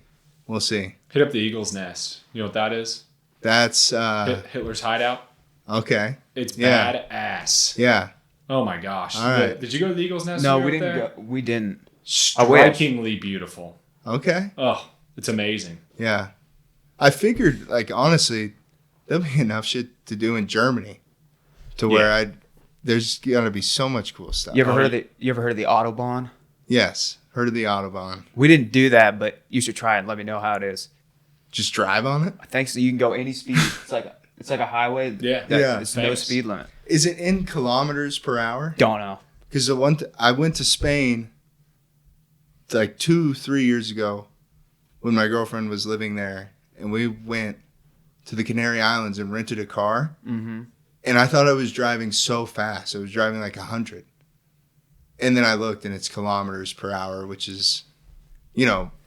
We'll see. Hit up the Eagle's Nest. You know what that is? That's Hitler's hideout. Okay. It's badass. Yeah. Oh my gosh. All right. Did you go to the Eagle's Nest? No, we didn't go. We didn't. Strikingly beautiful. Okay. Oh, it's amazing. Yeah. I figured, like, honestly, there'll be enough shit to do in Germany to where there's gonna be so much cool stuff. You ever heard of the Autobahn? Yes. Heard of the Autobahn. We didn't do that, but you should try it and let me know how it is. Just drive on it? I think so. You can go any speed. It's like a highway. Yeah. There's no speed limit. Is it in kilometers per hour? Don't know. Because I went to Spain like 2-3 years ago when my girlfriend was living there, and we went to the Canary Islands and rented a car. Mm-hmm. And I thought I was driving so fast. I was driving like 100. And then I looked, and it's kilometers per hour, which is,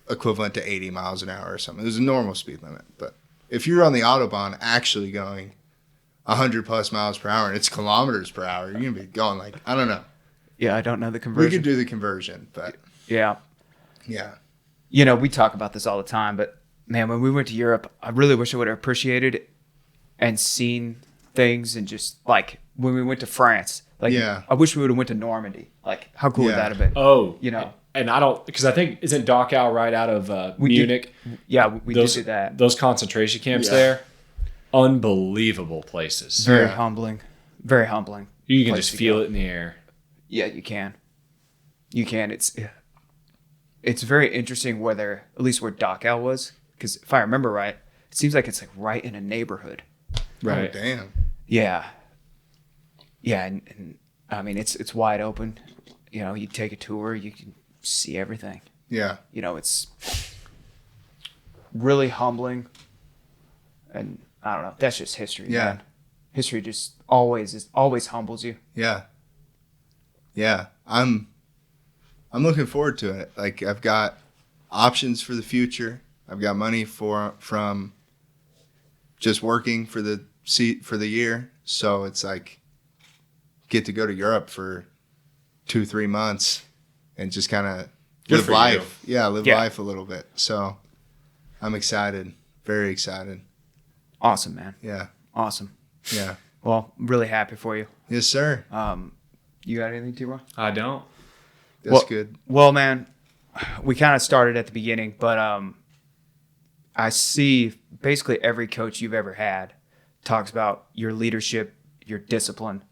equivalent to 80 miles an hour or something. It was a normal speed limit. But if you're on the Autobahn actually going 100 plus miles per hour and it's kilometers per hour, you're going to be going like, I don't know. Yeah, I don't know the conversion. We could do the conversion, but. Yeah. Yeah. We talk about this all the time, but man, when we went to Europe, I really wish I would have appreciated and seen things, and just like when we went to France, like I wish we would have went to Normandy. Like, how cool would that have been? Oh, and I don't, because I think, isn't Dachau right out of Munich? We did do that. Those concentration camps there, unbelievable places. Very humbling. Very humbling. You can just feel it in the air. Yeah, you can. You can. It's very interesting whether, at least where Dachau was, because if I remember right, it seems like it's like right in a neighborhood. Right. Oh, damn. Yeah. Yeah, and I mean, it's wide open. You take a tour, you can see everything. Yeah. It's really humbling. And I don't know, that's just history, man. History just always humbles you. Yeah. Yeah. I'm looking forward to it. Like, I've got options for the future. I've got money from just working for the year. So it's like, get to go to Europe for 2-3 months and just kind of live life. Yeah, live life a little bit. So I'm excited. Very excited. Awesome, man. Yeah. Awesome. Yeah. Well, I'm really happy for you. Yes, sir. You got anything, T-Roy? I don't. That's good. Well, man, we kind of started at the beginning, but I see basically every coach you've ever had talks about your leadership, your discipline.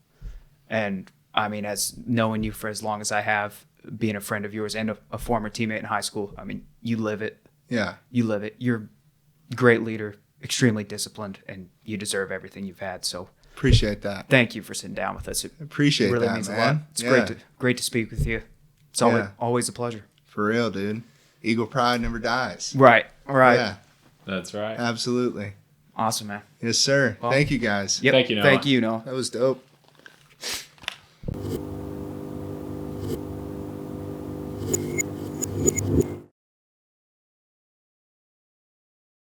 And I mean, as knowing you for as long as I have, being a friend of yours and a former teammate in high school, I mean, you live it. Yeah. You live it. You're a great leader, extremely disciplined, and you deserve everything you've had. So appreciate that. Thank you for sitting down with us. It appreciate really that, means man. a lot. It's great to speak with you. It's always a pleasure. For real, dude. Eagle pride never dies. Right. Yeah. That's right. Absolutely. Awesome, man. Yes, sir. Well, thank you, guys. Yep. Thank you, Noah. Thank you, Noah. That was dope.